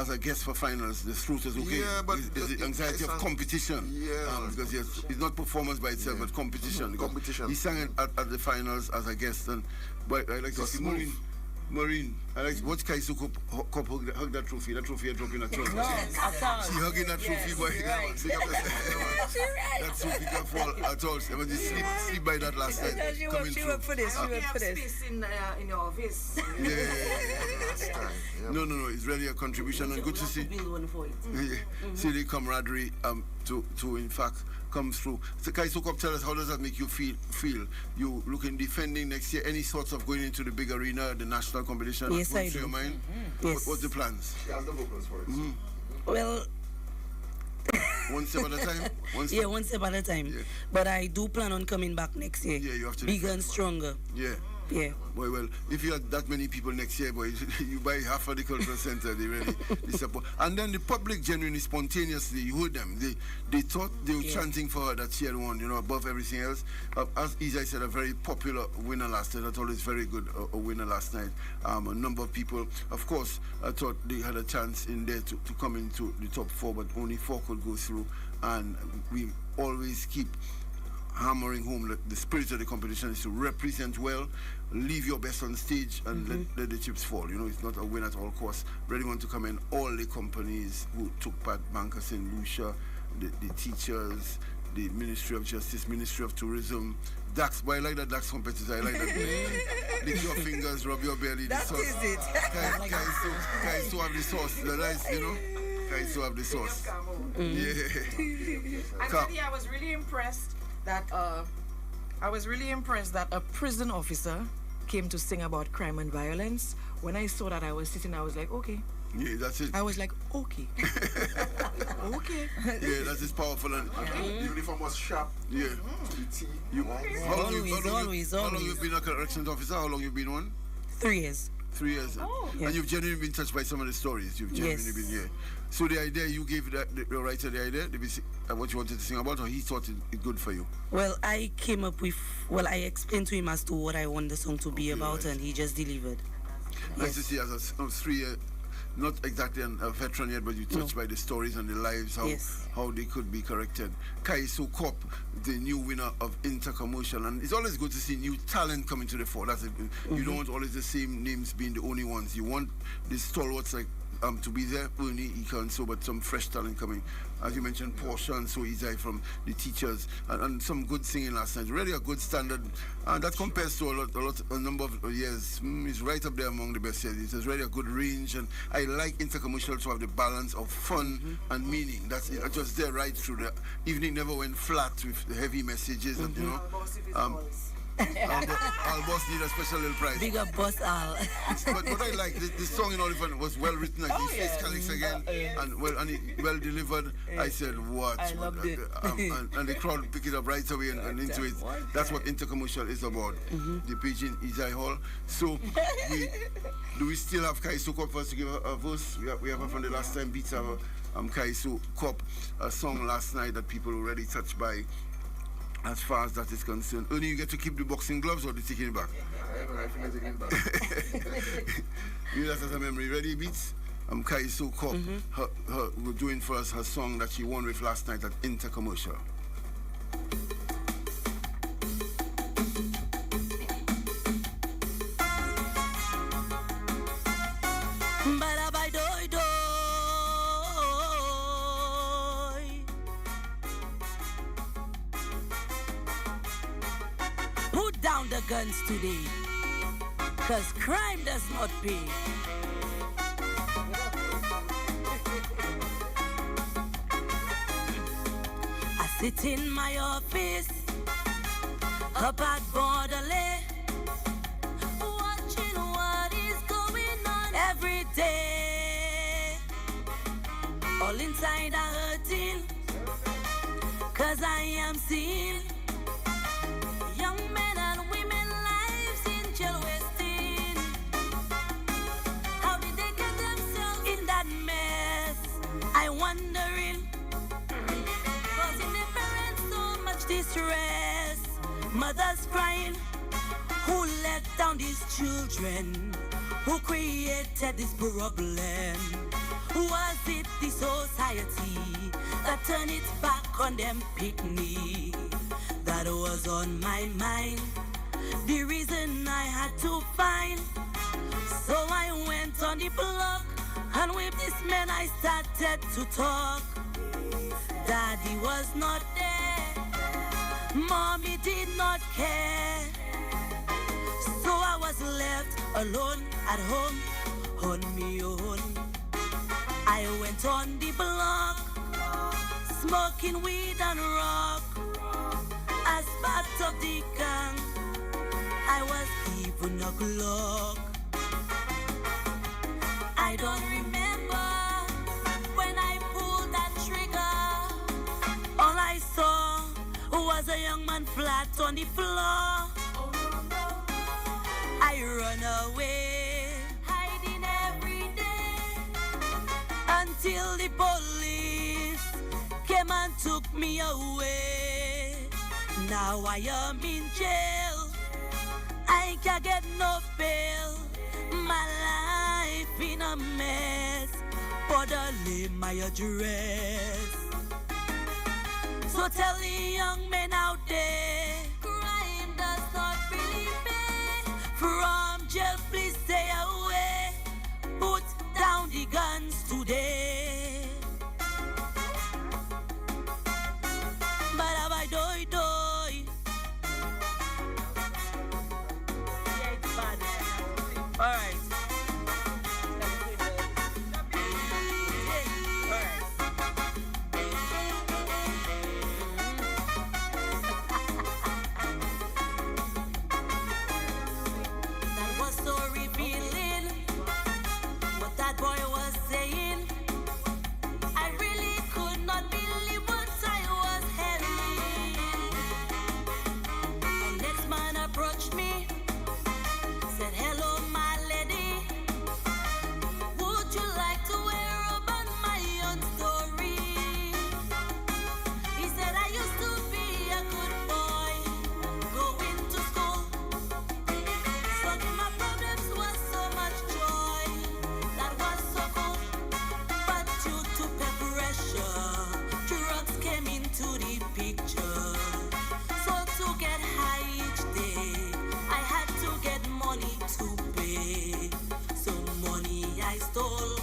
Speaker 3: a guest for finals, the truth is okay.
Speaker 10: Yeah, but
Speaker 3: the anxiety of competition.
Speaker 10: Yeah,
Speaker 3: because it's not performance by itself, but competition.
Speaker 10: Competition.
Speaker 3: He sang at the finals as a guest, and but I like to see Maureen, I like watch Kaisu Cup hug that trophy. That trophy had dropped in a trunk.
Speaker 4: No, at all.
Speaker 3: She hugging that trophy, boy.
Speaker 4: Right.
Speaker 3: That trophy can fall at all. I mean, sleep by that last night.
Speaker 4: She worked for this. She worked for this.
Speaker 9: Space in your office.
Speaker 3: Yeah. No. It's really a contribution, and good to see. See the camaraderie to in fact come through. So Kaisu Cup, tell us, how does that make you feel? You looking defending next year? Any sorts of going into the big arena, the national competition?
Speaker 8: Yes, I do.
Speaker 3: Your mind?
Speaker 8: Yes.
Speaker 3: What's the plans?
Speaker 10: She has the vocals for it.
Speaker 8: Well,
Speaker 3: one step at a time?
Speaker 8: One step at a time.
Speaker 3: Yeah.
Speaker 8: But I do plan on coming back next year.
Speaker 3: Yeah, you have to.
Speaker 8: Bigger and stronger.
Speaker 3: Yeah.
Speaker 8: Yeah.
Speaker 3: Boy, well, if you had that many people next year, boy, you buy half of the cultural center, they really support. And then the public genuinely, spontaneously, you heard them. They thought they were chanting for her that she had won, you know, above everything else. As Isai said, a very popular winner last night. I thought it was very good, a winner last night. A number of people, of course, I thought they had a chance in there to come into the top 4, but only 4 could go through. And we always keep hammering home that the spirit of the competition is to represent well, leave your best on stage, and let the chips fall. You know, it's not a win at all costs. Really want to come in. All the companies who took part, Banker St. Lucia, the teachers, the Ministry of Justice, Ministry of Tourism, DAX. But I like that DAX competitors. I like that. Lick your fingers, rub your belly.
Speaker 4: That is it.
Speaker 3: Guys who have the sauce. The rice, you know. Guys who have the sauce.
Speaker 9: Actually, I was really impressed that a prison officer came to sing about crime and violence. When I saw that, I was sitting, I was like, okay.
Speaker 3: Yeah, that's it.
Speaker 9: I was like, okay. Okay.
Speaker 3: Yeah, that is powerful. And
Speaker 10: the uniform was sharp.
Speaker 3: Yeah. How long you been a corrections officer? How long you been one?
Speaker 8: 3 years.
Speaker 3: 3 years.
Speaker 8: Yeah.
Speaker 3: And you've genuinely been touched by some of the stories. You've genuinely been here. So the idea, you gave the writer the idea, what you wanted to sing about, or he thought it good for you?
Speaker 8: Well, I came up with, I explained to him as to what I want the song to be about, and he just delivered.
Speaker 3: Nice to see as a 3-year, not exactly a veteran yet, but you touched by the stories and the lives, how they could be corrected. Kaisu Cup, the new winner of Intercommercial, and it's always good to see new talent coming to the fore. That's it. You don't want always the same names being the only ones. You want the stalwarts like to be there, Ernie, Ika, and so, but some fresh talent coming. As you mentioned, Portia and so Isai from the teachers, and some good singing last night. Really a good standard, and that compares to a number of years. It's right up there among the best years. It has really a good range, and I like Intercommercial to have the balance of fun and meaning. That's it, just there right through. The evening never went flat with the heavy messages, and you know. Al Boss need a special little prize.
Speaker 8: Big up Boss Al.
Speaker 3: but I like this song in Oliphant was well written. Like he says Calix again and well delivered. I said what?
Speaker 8: I loved it.
Speaker 3: And the crowd pick it up right away and into it. That's what Intercommercial is about. The Pigeon Ijai Hall. So do we still have Kaiso Cup for us to give a verse? We have her from the last time beats our Kaiso Cup, a song last night that people were already touched by. As far as that is concerned, only you get to keep the boxing gloves or the taking it back.
Speaker 10: I think I take it back.
Speaker 3: You that as a memory. Ready, Beats? Kaiso Cup. Her we're doing for us her song that she won with last night at Intercommercial.
Speaker 8: Put down the guns today, 'cause crime does not pay. I sit in my office up at Borderley, watching what is going on every day. All inside are hurting, 'cause I am seeing young men and women lives in jail wasting. How did they get themselves in that mess? I wondering. Causing their parents so much distress. Mothers crying. Who let down these children? Who created this problem? Was it the society that turned its back on them picnic? That was on my mind, the reason I had to find. So I went on the block, and with this man I started to talk. Daddy was not there, Mommy did not care. So I was left alone at home on my own. I went on the block, smoking weed and rock. As part of the gang, I was given a Glock. I don't remember when I pulled that trigger. All I saw was a young man flat on the floor. I run away, hiding every day, until the police came and took me away. Now I am in jail, I can't get no bail. My life in a mess, Borderley my address. So tell the young men out there, crime does not really pay. From jail please stay away, put down the guns today. But have I do. All right. That was so revealing, what that boy was saying. I really could not believe what I was hearing. The next man approached me, said, hello, my lady. Would you like to hear about my own story? He said, I used to be a good boy, going to school. Solving my problems was so much joy. That was so cool. But due to peer pressure, drugs came into the picture. So to get high each day, I had to get money to pay. So money I stole.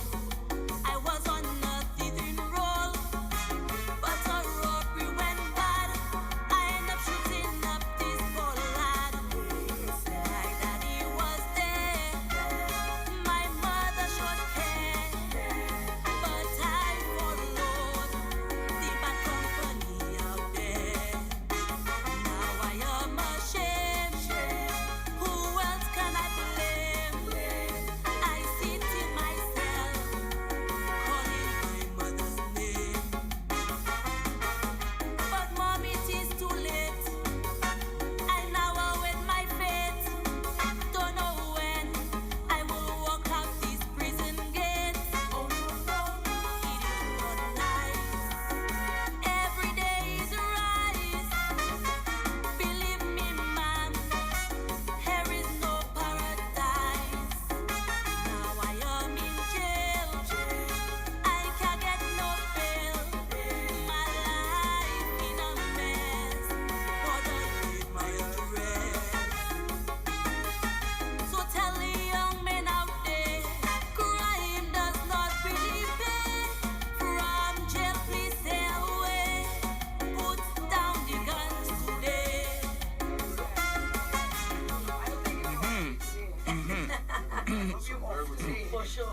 Speaker 8: I was on a thieving roll, but a robbery went bad. I ended up shooting up this poor lad. My daddy was there, my mother showed care, but I followed the bad company out there.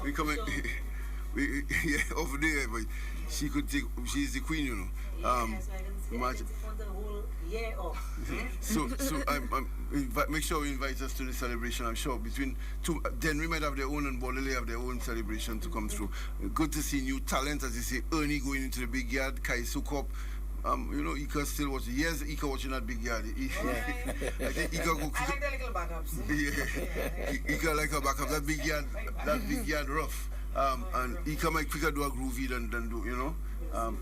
Speaker 3: we come we yeah over there, but she could take. She's the queen, you know. Imagine. So make sure you invite us to the celebration. I'm sure between two, then we might have their own and Bolele have their own celebration to come through. Good to see new talent, as you say. Ernie going into the big yard, Kai Sukop. You know, Ika still watching. Yes, Ika watching that big yard. I think Ika go.
Speaker 9: I like the little backups.
Speaker 3: Yeah, Ika like a backup. That big yard rough. And Ika might quicker do a groovy than do, you know.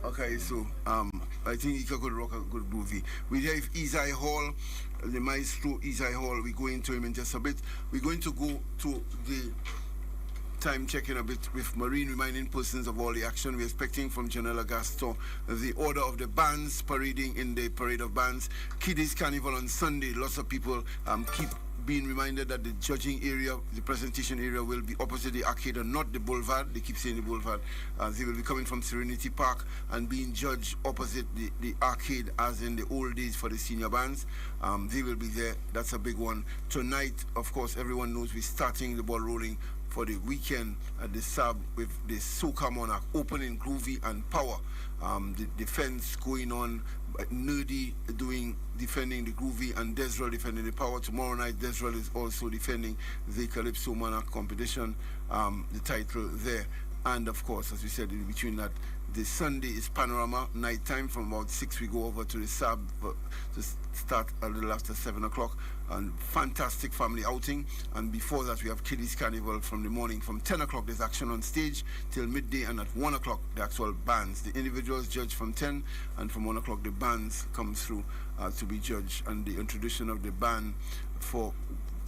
Speaker 3: Okay, so I think Ika could rock a good groovy. We have Isai Hall, the maestro Isai Hall. We're going to him in just a bit. We're going to go to the time checking a bit with Marine, reminding persons of all the action we're expecting from Janela Gaston, the order of the bands parading in the parade of bands, Kiddies Carnival on Sunday. Lots of people keep being reminded that the judging area, the presentation area, will be opposite the arcade and not the boulevard. They keep saying the boulevard. They will be coming from Serenity Park and being judged opposite the arcade, as in the old days for the senior bands. They will be there. That's a big one. Tonight, of course, everyone knows we're starting the ball rolling for the weekend at the sub with the Soca Monarch opening groovy and power. The defense going on, Nerdy defending the groovy and Desrel defending the power. Tomorrow night Desrel is also defending the Calypso Monarch competition, the title there. And of course, as we said, in between that, the Sunday is Panorama night time. From about 6 we go over to the sub to start a little after 7 o'clock, and fantastic family outing. And before that we have Kiddies Carnival from the morning. From 10 o'clock there's action on stage till midday, and at 1 o'clock the actual bands. The individuals judge from 10, and from 1 o'clock the bands come through to be judged. And the introduction of the band for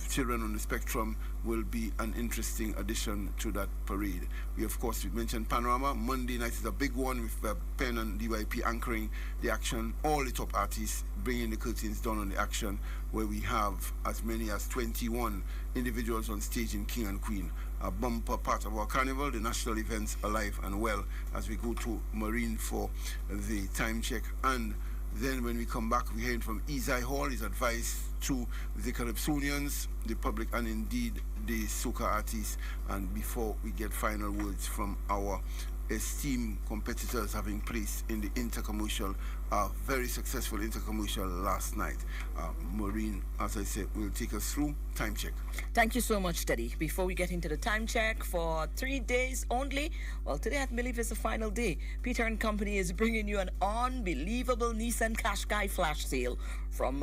Speaker 3: Children on the Spectrum will be an interesting addition to that parade. We mentioned Panorama. Monday night is a big one with Penn and DYP anchoring the action. All the top artists bringing the curtains down on the action, where we have as many as 21 individuals on stage in King and Queen. A bumper part of our carnival, the national events alive and well, as we go to Marine for the time check. And then when we come back, we're hearing from Isai Hall, his advice to the Calypsonians, the public, and indeed the soca artists. And before we get final words from our esteemed competitors having place in the intercommercial, very successful intercommercial last night. Maureen, as I said, will take us through time check.
Speaker 4: Thank you so much, Teddy. Before we get into the time check for 3 days only, well, today I believe is the final day. Peter and Company is bringing you an unbelievable Nissan Qashqai flash sale. From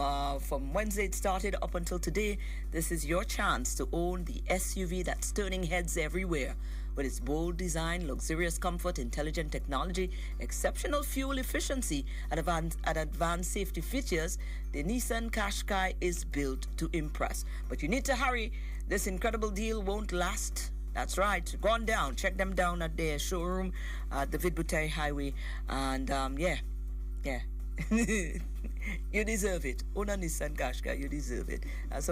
Speaker 4: Wednesday it started up until today. This is your chance to own the SUV that's turning heads everywhere. With its bold design, luxurious comfort, intelligent technology, exceptional fuel efficiency, and advanced safety features, the Nissan Qashqai is built to impress. But you need to hurry. This incredible deal won't last. That's right. Go on down. Check them down at their showroom at the Vidbutei Highway. And yeah. You deserve it. Own a Nissan Qashqai, you deserve it. That's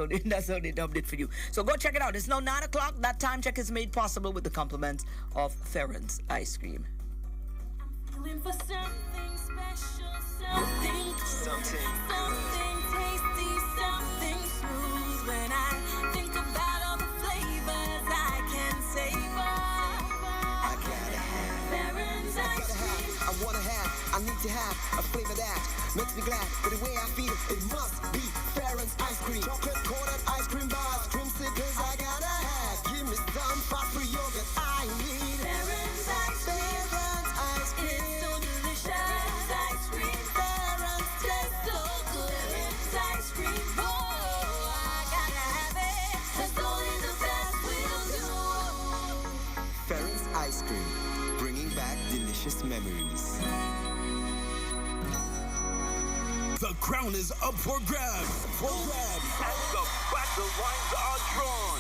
Speaker 4: how they dubbed it for you. So go check it out. It's now 9 o'clock. That time check is made possible with the compliments of Ferrens Ice Cream.
Speaker 6: I'm feeling for something special, something tasty, something smooth. When I think about all the flavors I can savor, I gotta have Ferrens Ice Cream.
Speaker 11: I wanna have, I need to have a flavor that makes me glad. But the way I feel, it must be Ferrens Ice Cream. Chocolate coated ice cream bars, creamsicles I gotta have. Give me some fast free yogurt I need.
Speaker 6: Ferrens Ice Cream.
Speaker 11: Ferrens Ice Cream.
Speaker 6: It's so delicious. Ferrens Ice Cream.
Speaker 11: Ferrens
Speaker 6: Tastes so good. Ferrens Ice Cream. Oh, I gotta have it. 'Cause only the best will do.
Speaker 11: Ferrens Ice Cream, bringing back delicious memories.
Speaker 2: The crown is up for grabs. And the battle lines are drawn.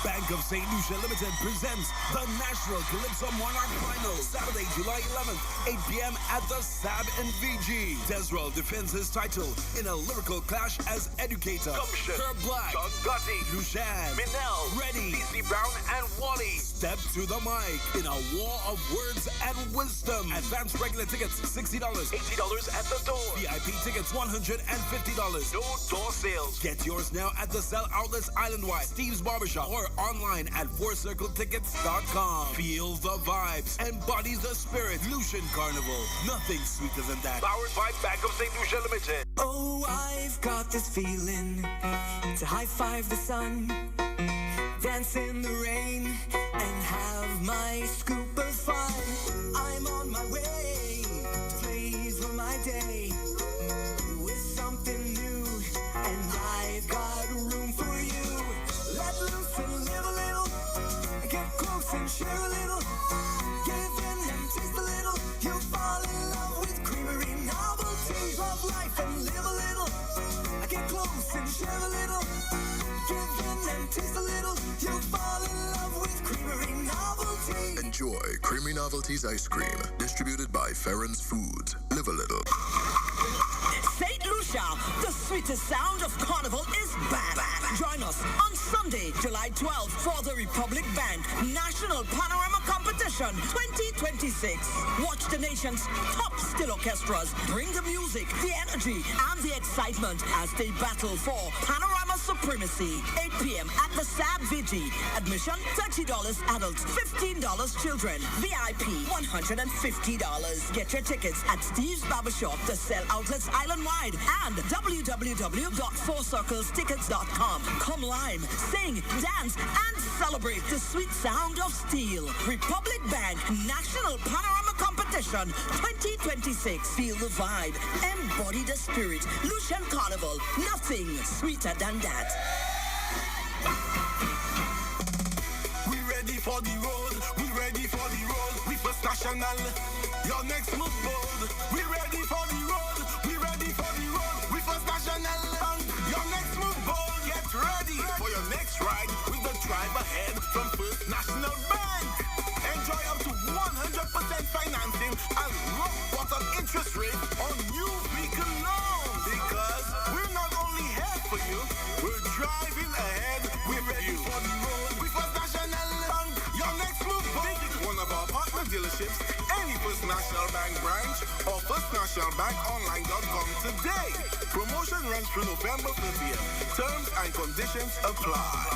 Speaker 2: Bank of St. Lucia Limited presents the National Calypso Monarch Final, Saturday, July 11th, 8 p.m. at the SAB in VG. Desrel defends his title in a lyrical clash as Educator. Herb Black, John Gotti, Lucian, Minel, Reddy, DC Brown, and Wally step to the mic in a war of words and wisdom. Advanced regular tickets $60, $80 at the door. VIP tickets tickets $150. No door sales. Get yours now at the Cell Outlets Island-wide, Steve's Barbershop, or online at fourcircletickets.com. Feel the vibes. Embody the spirit. Lucian Carnival. Nothing sweeter than that. Powered by Bank of St. Lucia Limited.
Speaker 12: Oh, I've got this feeling to high-five the sun, dance in the rain, and have my scoop of fun. I'm on my way to flavor my day with something new, and I've got room for you. Let loose and live a little, get close and share a little, give in and taste a little. You'll fall in love with creamery novelties of life and live a little. Get close and share a little, give in and taste a little. You'll fall in love with creamery novelties.
Speaker 13: Enjoy Creamy Novelties ice cream, distributed by Ferrens Foods. Live a little.
Speaker 4: St. Lucia, the sweetest sound of Carnival is back. Join us on Sunday, July 12th for the Republic Bank National Panorama Competition 2026. Watch the nation's top still orchestras bring the music, the energy, and the excitement as they battle for panorama supremacy. 8 p.m. at the SAB Vigi. Admission $30 adults, $15 children. VIP $150. Get your tickets at Steve's Barbershop, the Cell Outlets Island-wide, and www.fourcirclestickets.com. Come live, sing, dance, and celebrate the sweet sound of steel. Republic Bank National Panorama Competition 2026. Feel the vibe, embody the spirit. Lucian Carnival, nothing sweeter than that.
Speaker 1: We ready for the road, we ready for the road. We first national, your next move bold. We ready for the road, we ready for the road. We first national, your next move bold. Get ready for your next ride with the drive ahead from First National Bank. Enjoy up to 100% financing and rock bottom interest rate on new vehicle loans. Because we're not only here for you, we're driving ahead with you. For the road, we First National Bank, your next move. Visit one of our partner dealerships, any First National Bank branch, or firstnationalbankonline.com today. Promotion runs through November 30th. Terms and conditions apply.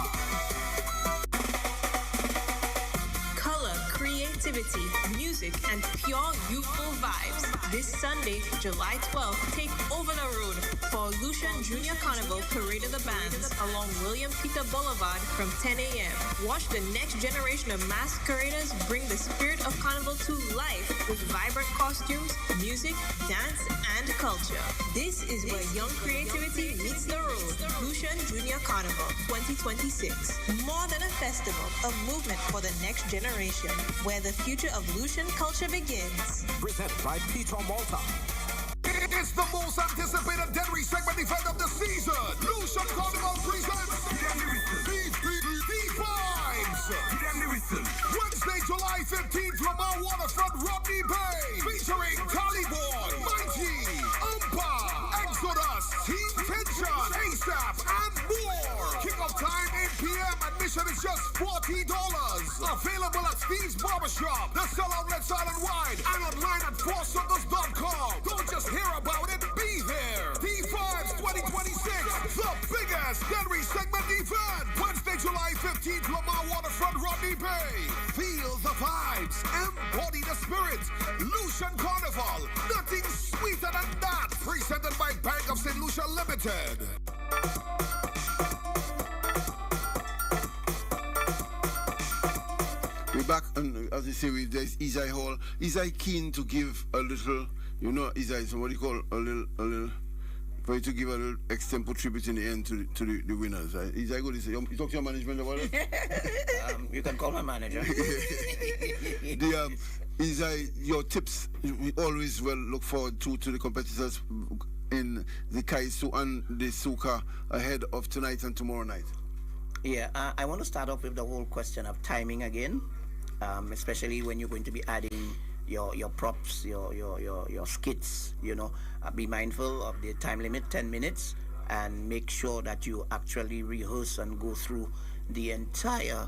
Speaker 14: Creativity, music, and pure youthful vibes. This Sunday, July 12th, take over the road for Lucian Junior Carnival Parade of the Bands along William Peter Boulevard from 10 a.m. Watch the next generation of masqueraders bring the spirit of Carnival to life with vibrant costumes, music, dance, and culture. This is where young creativity meets the road. Lucian Junior Carnival 2026. More than a festival, a movement for the next generation, where the future of Lucian culture begins.
Speaker 2: Presented by Peter Malta.
Speaker 1: It's the most anticipated Denry segment event of the season. Lucian Carnival presents D-Vibes. Wednesday, July 15th from our waterfront Rodney Bay. Featuring Cali Boy, Mighty, Umpa, Exodus, Team Tension, ASAP, and more. Kick-off time 8 p.m. Admission is just $40. Available at Steve's Barbershop, the Cell Outlets Island-wide, and online at fourcircles.com. Don't just hear about it, be there. D-Vibes 2026, the biggest Denry segment event. Wednesday, July 15th, Lamar Waterfront, Rodney Bay. Feel the vibes, embody the spirit. Lucian Carnival, nothing sweeter than that. Presented by Bank of St. Lucia Limited.
Speaker 3: We're back, and as you say, there's Isai Hall. Isai keen to give a little, you know, Isai, so what do you call a little, for you to give a little extempo tribute in the end to the winners, right? Isai, go this. You talk to your management about it?
Speaker 5: You can call my manager.
Speaker 3: Isai, your tips, we always will look forward to the competitors in the Kaisu and the Suka ahead of tonight and tomorrow night.
Speaker 5: Yeah, I want to start off with the whole question of timing again. Especially when you're going to be adding your props, your skits, you know. Be mindful of the time limit, 10 minutes, and make sure that you actually rehearse and go through the entire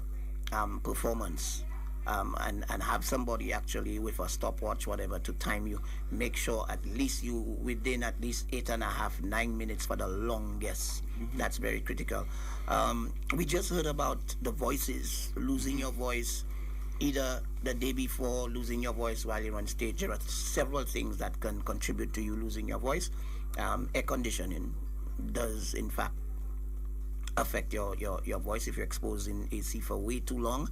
Speaker 5: performance. and have somebody actually with a stopwatch, whatever, to time you. Make sure at least you within at least 8.5, 9 minutes for the longest. That's very critical. We just heard about the voices, losing your voice either the day before, losing your voice while you're on stage. There are several things that can contribute to you losing your voice. Air conditioning does in fact affect your voice if you're exposed in AC for way too long.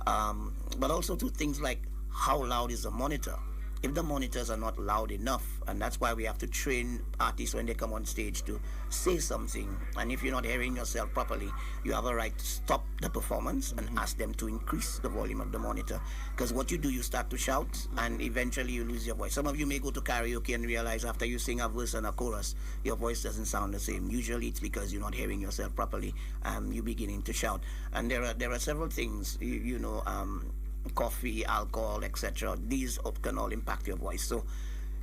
Speaker 5: But also to things like how loud is the monitor. If the monitors are not loud enough, and that's why we have to train artists when they come on stage to say something, and if you're not hearing yourself properly, you have a right to stop the performance and ask them to increase the volume of the monitor. Because what you do, you start to shout, and eventually you lose your voice. Some of you may go to karaoke and realize after you sing a verse and a chorus, your voice doesn't sound the same. Usually it's because you're not hearing yourself properly, you're beginning to shout. And there are several things, coffee, alcohol, etc. These can all impact your voice. So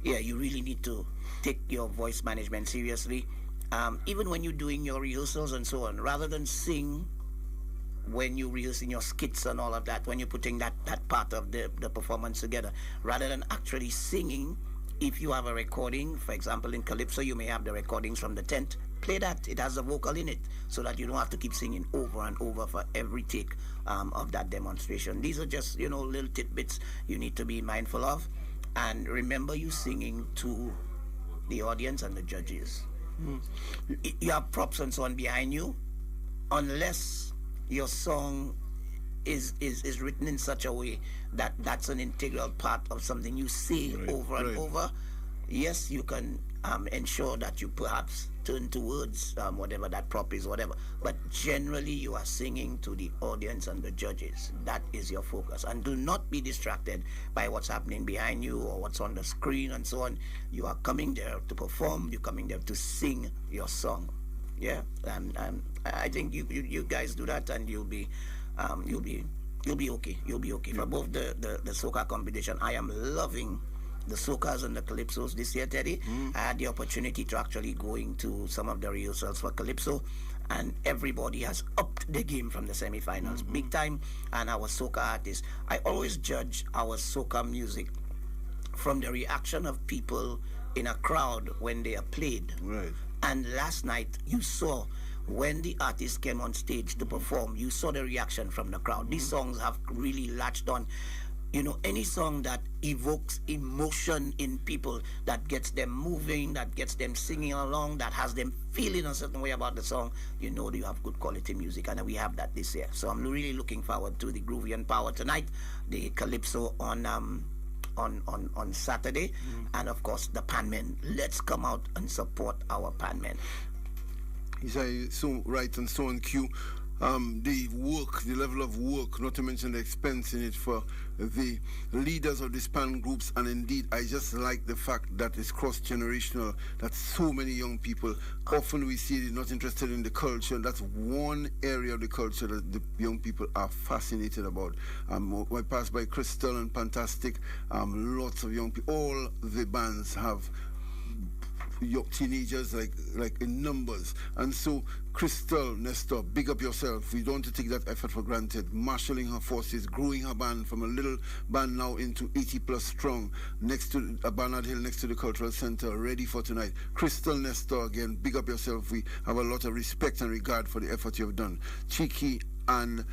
Speaker 5: yeah, you really need to take your voice management seriously. Even when you're doing your rehearsals and so on, rather than sing when you're rehearsing your skits and all of that, when you're putting that part of the performance together, rather than actually singing, if you have a recording, for example in Calypso you may have the recordings from the tent, play that. It has a vocal in it so that you don't have to keep singing over and over for every take of that demonstration. These are just, little tidbits you need to be mindful of. And remember, you singing to the audience and the judges. You have props and so on behind you. Unless your song is written in such a way that that's an integral part of something you say over and over, yes, you can ensure that you perhaps turn towards whatever that prop is, whatever. But generally, you are singing to the audience and the judges. That is your focus. And do not be distracted by what's happening behind you or what's on the screen and so on. You are coming there to perform. You're coming there to sing your song. Yeah, and I think you guys do that, and you'll be okay. You'll be okay. For both the soca competition, I am loving the soca's and the calypsos this year, Teddy. I had the opportunity to actually go into some of the rehearsals for calypso, and everybody has upped the game from the semi-finals, big time. And our soca artists, I always judge our soca music from the reaction of people in a crowd when they are played.
Speaker 3: Right.
Speaker 5: And last night you saw when the artists came on stage to perform, you saw the reaction from the crowd. These songs have really latched on. Any song that evokes emotion in people, that gets them moving, that gets them singing along, that has them feeling a certain way about the song, you have good quality music, and we have that this year. So I'm really looking forward to the Groovy and Power tonight, the Calypso on Saturday, and of course the Panmen. Let's come out and support our Panmen.
Speaker 3: He's so right and so on cue. The level of work, not to mention the expense in it for the leaders of the span groups, and indeed I just like the fact that it's cross-generational, that so many young people, often we see they're not interested in the culture. That's one area of the culture that the young people are fascinated about. I passed by Crystal and Fantastic, lots of young people, all the bands have teenagers like in numbers. And so Crystal, Nestor, big up yourself. We don't want to take that effort for granted. Marshalling her forces, growing her band from a little band now into 80 plus strong, next to Barnard Hill, next to the Cultural Center, ready for tonight. Crystal, Nestor, again, big up yourself. We have a lot of respect and regard for the effort you've done. Cheeky and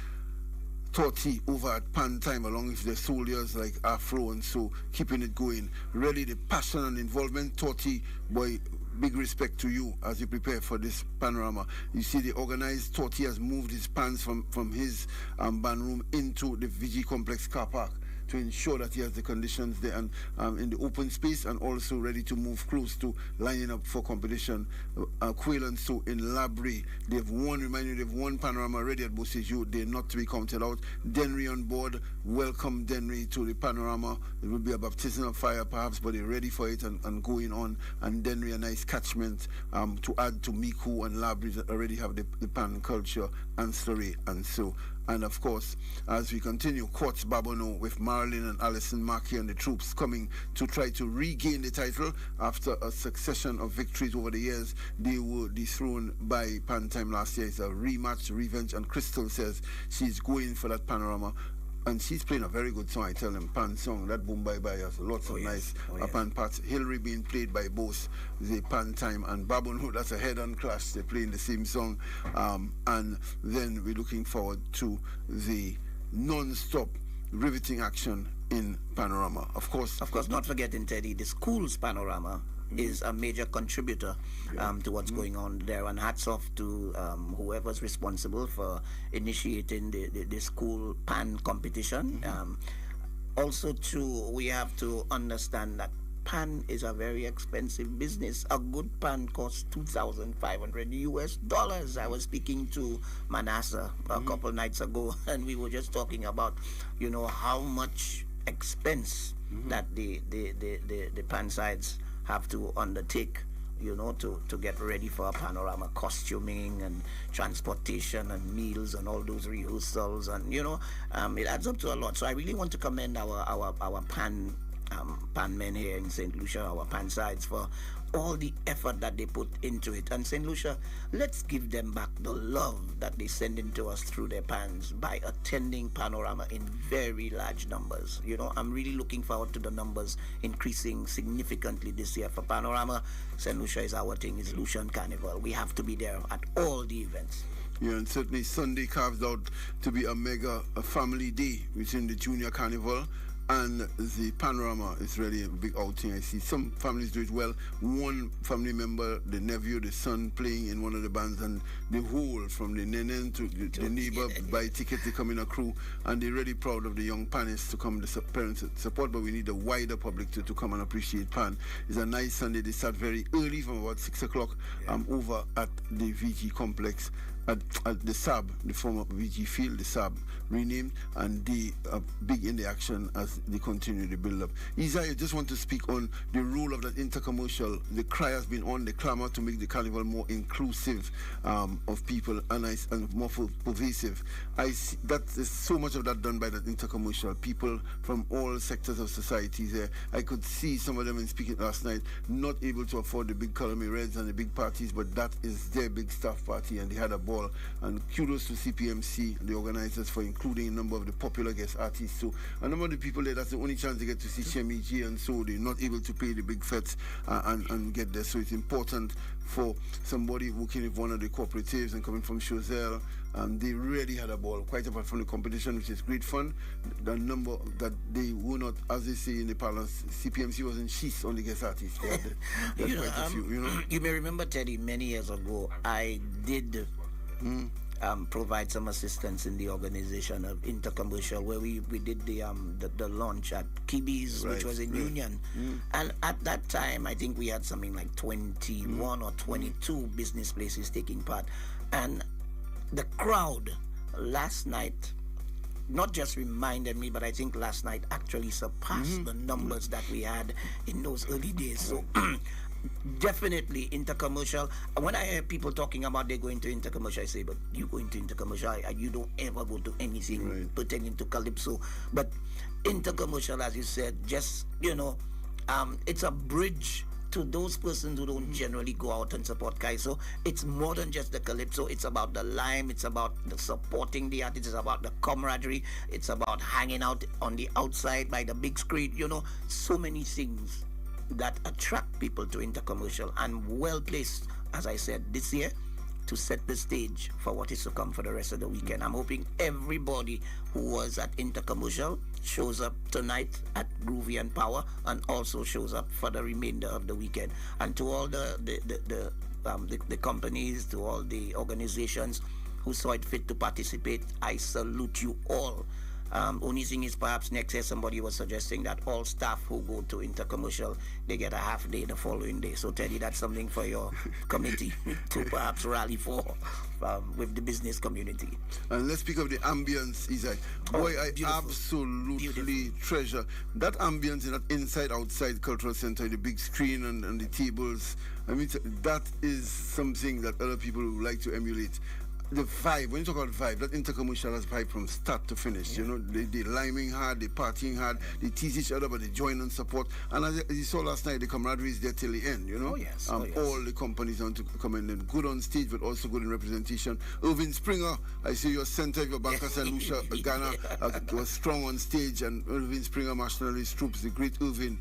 Speaker 3: Torty over at Pan Time, along with the soldiers like Afro, and so keeping it going. Really, the passion and involvement. Torty, boy, big respect to you as you prepare for this panorama. You see, the organized Torty has moved his pans from his band room into the VG Complex car park to ensure that he has the conditions there and in the open space, and also ready to move close to lining up for competition. Quail and so in Labrie, they've won, remind you, they've won Panorama already at Boseju. They're not to be counted out. Denry on board, welcome Denry to the Panorama. It will be a baptism of fire perhaps, but they're ready for it and going on. And Denry, a nice catchment to add to Miku and Labrie that already have the pan culture and story and so. And of course, as we continue, Quartz Babono with Marilyn and Alison Markey and the troops coming to try to regain the title after a succession of victories over the years. They were dethroned by Pan Time last year. It's a rematch, revenge, and Crystal says she's going for that Panorama. and she's playing a very good song. I tell them, Pan song, that Boom Bye Bye has lots of nice pan parts. Hillary being played by both the Pan Time and Babon, who that's a head-on clash. They're playing the same song, and then we're looking forward to the non-stop riveting action in Panorama. Of course,
Speaker 5: not forgetting, Teddy, the school's Panorama is a major contributor to what's going on there, and hats off to whoever's responsible for initiating the school pan competition. Also too, we have to understand that pan is a very expensive business. A good pan costs $2,500 US. I was speaking to Manasseh a couple nights ago, and we were just talking about, how much expense that the pan sides have to undertake, to get ready for a Panorama, costuming and transportation and meals and all those rehearsals, and it adds up to a lot. So I really want to commend our pan men here in St. Lucia, our pan sides, for all the effort that they put into it. And St. Lucia, let's give them back the love that they send into us through their pans by attending Panorama in very large numbers. I'm really looking forward to the numbers increasing significantly this year for Panorama. St. Lucia is our thing, it's Lucian Carnival. We have to be there at all the events.
Speaker 3: Yeah, and certainly Sunday carved out to be a family day within the Junior Carnival. And the Panorama is really a big outing. I see some families do it well. One family member, the nephew, the son, playing in one of the bands, and the whole, from the nenen to the neighbor, buy tickets to come in a crew. And they're really proud of the young panists to come, the parents support, but we need the wider public to come and appreciate Pan. It's a nice Sunday. They start very early, from about 6 o'clock, over at the VG complex. At the SAB, the former VG Field, the SAB renamed, and they are big in the action as they continue the build-up. Isaiah, I just want to speak on the role of that intercommercial. The cry has been on, the clamor to make the carnival more inclusive of people and more pervasive. I see that there's so much of that done by that intercommercial. People from all sectors of society there. I could see some of them in speaking last night, not able to afford the big Colony Reds and the big parties, but that is their big staff party, and they had a ball. And kudos to CPMC, the organizers, for including a number of the popular guest artists. So a number of the people there, that's the only chance they get to see Shemiji, and so they're not able to pay the big fets and get there. So it's important for somebody working with one of the cooperatives and coming from Choiseul. They really had a ball, quite apart from the competition, which is great fun. The number that they were not, as they say in the palace, CPMC wasn't sheets on the guest artists. They had quite a few,
Speaker 5: You may remember, Teddy, many years ago, I did provide some assistance in the organization of Intercommercial, where we did the launch at Kibi's, which was in Union. And at that time, I think we had something like 21 or 22 business places taking part. And the crowd last night not just reminded me, but I think last night actually surpassed the numbers that we had in those early days. So definitely Intercommercial. When I hear people talking about they're going to Intercommercial, I say, but you go into Intercommercial, you don't ever go to anything pertaining to Calypso. But Intercommercial, as you said, just, it's a bridge to those persons who don't generally go out and support Kai. So it's more than just the Calypso. It's about the lime. It's about the supporting the artists. It's about the camaraderie. It's about hanging out on the outside by the big screen. So many things that attract people to Intercommercial, and well placed, as I said, this year to set the stage for what is to come for the rest of the weekend. I'm hoping everybody who was at Intercommercial shows up tonight at Groovy and Power, and also shows up for the remainder of the weekend. And to all the companies, to all the organizations who saw it fit to participate, I salute you all. Only thing is, perhaps next year somebody was suggesting that all staff who go to Intercommercial, they get a half day the following day. So Teddy, that's something for your committee to perhaps rally for with the business community.
Speaker 3: And let's speak of the ambience, Isaac. Boy, I absolutely treasure that ambience in that inside-outside cultural center, the big screen and the tables. I mean, that is something that other people would like to emulate. the vibe, when you talk about vibe, that intercommercial has vibe from start to finish. You know, they liming hard, they partying hard, they tease each other, but they join and support. And as you saw last night, the camaraderie is there till the end, you know. All the companies want to come in and good on stage, but also good in representation. Irving Springer, I see your center of your Banker St. Lucia, Ghana, was strong on stage, and Irving Springer, nationalist troops, the great Irving,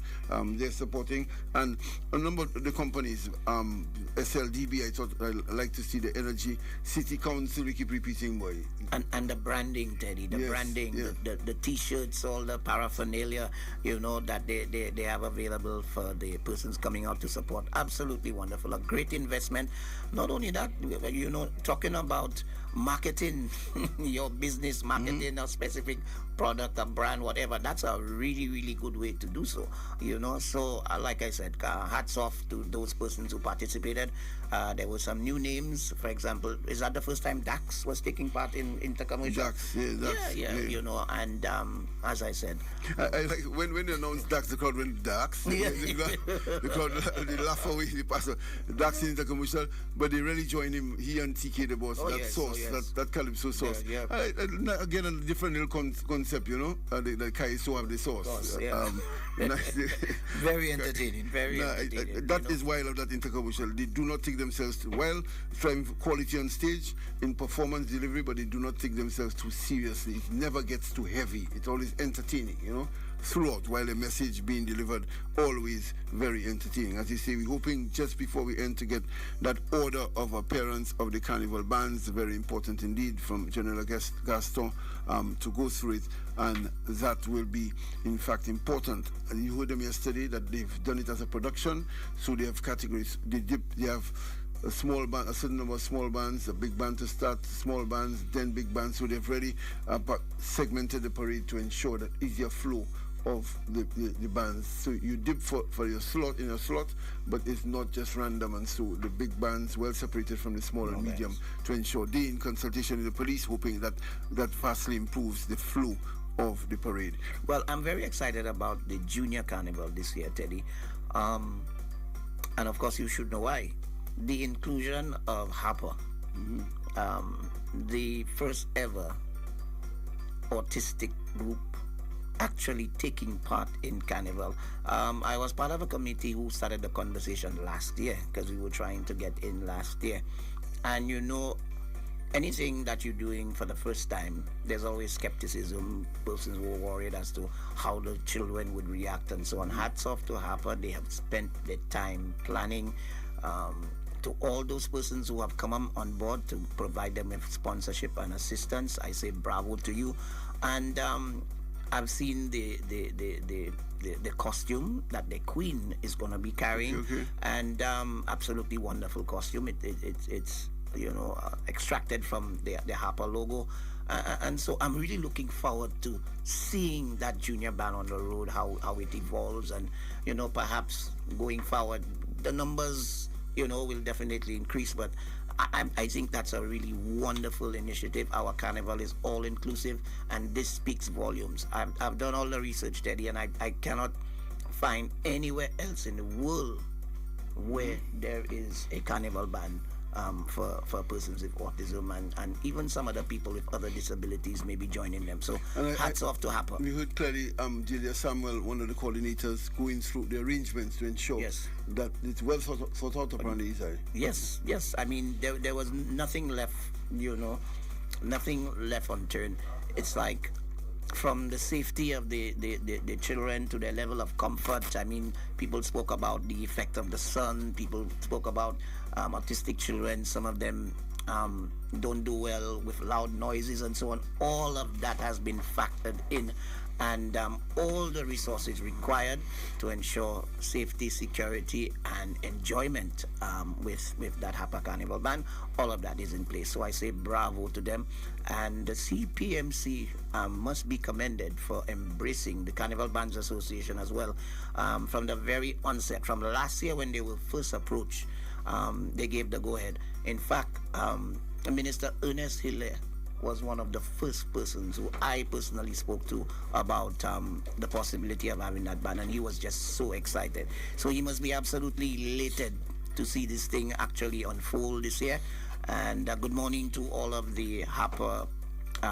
Speaker 3: they're supporting. And a number of the companies, SLDB, I thought I like to see the energy. City Council, we keep repeating, boy.
Speaker 5: And the branding, Teddy, the branding, the T-shirts, all the paraphernalia, you know, that they have available for the persons coming out to support. Absolutely wonderful. A great investment. Not only that, you know, talking about marketing, your business, marketing a specific product, a brand, whatever, that's a really, really good way to do so, you know. So, like I said, hats off to those persons who participated. There were some new names. For example, is that the first time Dax was taking part in intercommercial?
Speaker 3: Dax,
Speaker 5: yeah, you know, and as I said,
Speaker 3: I like when they announced Dax, the crowd went Dax. The crowd they laugh away. They pass Dax in intercommercial, but they really joined him. He and TK, the boss, that Calypso sauce. Again, a different little concept, you know. The Kaiso have the sauce.
Speaker 5: Very entertaining. Very entertaining.
Speaker 3: That is why I love that intercommercial. They do not take themselves too well, trying quality on stage, in performance delivery, but they do not take themselves too seriously. It never gets too heavy. It's always entertaining, you know, throughout, while the message being delivered always very entertaining. As you say, we're hoping just before we end to get that order of appearance of the carnival bands, very important indeed, from General Gaston to go through it, and that will be in fact important. And you heard them yesterday that they've done it as a production, so they have categories. They have a small band, a certain number of small bands, a big band to start, small bands, then big bands. So they've already segmented the parade to ensure that easier flow of the bands. So you dip for your slot, in your slot, but it's not just random. And so the big bands well separated from the small and medium to ensure they, in consultation with the police, hoping that vastly improves the flow of the parade.
Speaker 5: Well, I'm very excited about the Junior Carnival this year, Teddy. And of course, you should know why. The inclusion of Harper, the first ever autistic group actually taking part in Carnival. I was part of a committee who started the conversation last year, because we were trying to get in last year. And you know, anything that you're doing for the first time, there's always skepticism. Persons were worried as to how the children would react and so on. Hats off to Harper. They have spent their time planning. To all those persons who have come on board to provide them with sponsorship and assistance, I say bravo to you. And I've seen the costume that the Queen is going to be carrying, and absolutely wonderful costume. It's you know, extracted from the Harper logo, and so I'm really looking forward to seeing that junior band on the road, how it evolves, and you know, perhaps going forward the numbers, you know, will definitely increase. But I think that's a really wonderful initiative. Our carnival is all inclusive, and this speaks volumes. I've done all the research, Teddy, and I cannot find anywhere else in the world where there is a carnival band for persons with autism, and even some other people with other disabilities may be joining them. So hats off to Harper.
Speaker 3: We heard clearly Julia Samuel, one of the coordinators, going through the arrangements to ensure that it's well thought out upon the east side.
Speaker 5: Yes. I mean, there was nothing left, you know, nothing left unturned. It's like, from the safety of the children to their level of comfort. I mean, people spoke about the effect of the sun. People spoke about autistic children. Some of them don't do well with loud noises and so on. All of that has been factored in, and all the resources required to ensure safety, security, and enjoyment with that Harper Carnival Band. All of that is in place. So I say bravo to them. And the CPMC must be commended for embracing the Carnival Bands Association as well. From the very onset, from last year when they were first approached, they gave the go-ahead. In fact, Minister Ernest Hilaire was one of the first persons who I personally spoke to about the possibility of having that band, and he was just so excited. So he must be absolutely elated to see this thing actually unfold this year. And good morning to all of the Harper